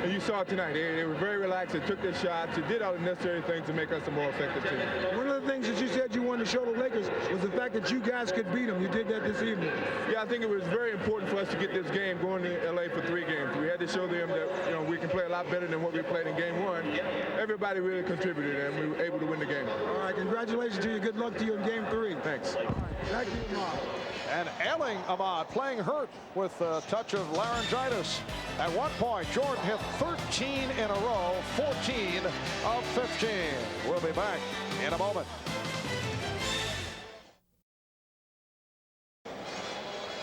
And you saw it tonight. They were very relaxed. They took their shots. They did all the necessary things to make us a more effective team. One of the things that you said you wanted to show the Lakers was the fact that you guys could beat them. You did that this evening. Yeah, I think it was very important for us to get this game going to L.A. for 3 games. We had to show them that we can play a lot better than what we played in Game 1. Everybody really contributed, and we were able to win the game. All right, congratulations to you. Good luck to you in Game 3. Thanks. Back to you, Ahmad. And ailing Ahmad, playing hurt with a touch of laryngitis. At one point, Jordan hit 13 in a row, 14 of 15. We'll be back in a moment.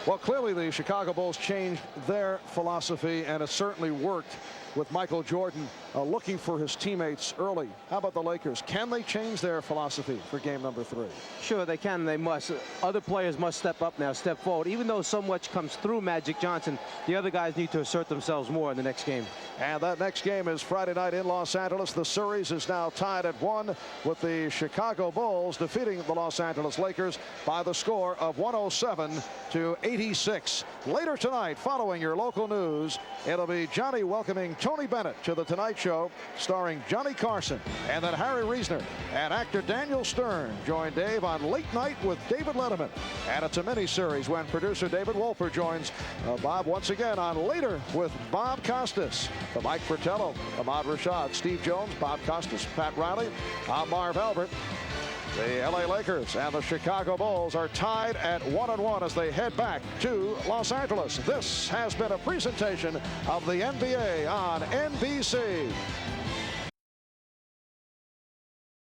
Well, clearly the Chicago Bulls changed their philosophy, and it certainly worked with Michael Jordan looking for his teammates early. How about the Lakers? Can they change their philosophy for game number 3? Sure, they can. They must. Other players must step up now, step forward. Even though so much comes through Magic Johnson, the other guys need to assert themselves more in the next game. And that next game is Friday night in Los Angeles. The series is now tied at 1 with the Chicago Bulls defeating the Los Angeles Lakers by the score of 107-86. Later tonight, following your local news, it'll be Johnny welcoming Tony Bennett to The Tonight Show, starring Johnny Carson. And then Harry Reasoner and actor Daniel Stern join Dave on Late Night with David Letterman. And it's a mini-series when producer David Wolper joins Bob once again on Later with Bob Costas. The Mike Fratello, Ahmad Rashad, Steve Jones, Bob Costas, Pat Riley, I'm Marv Albert. The LA Lakers and the Chicago Bulls are tied at 1-1 as they head back to Los Angeles. This has been a presentation of the NBA on NBC.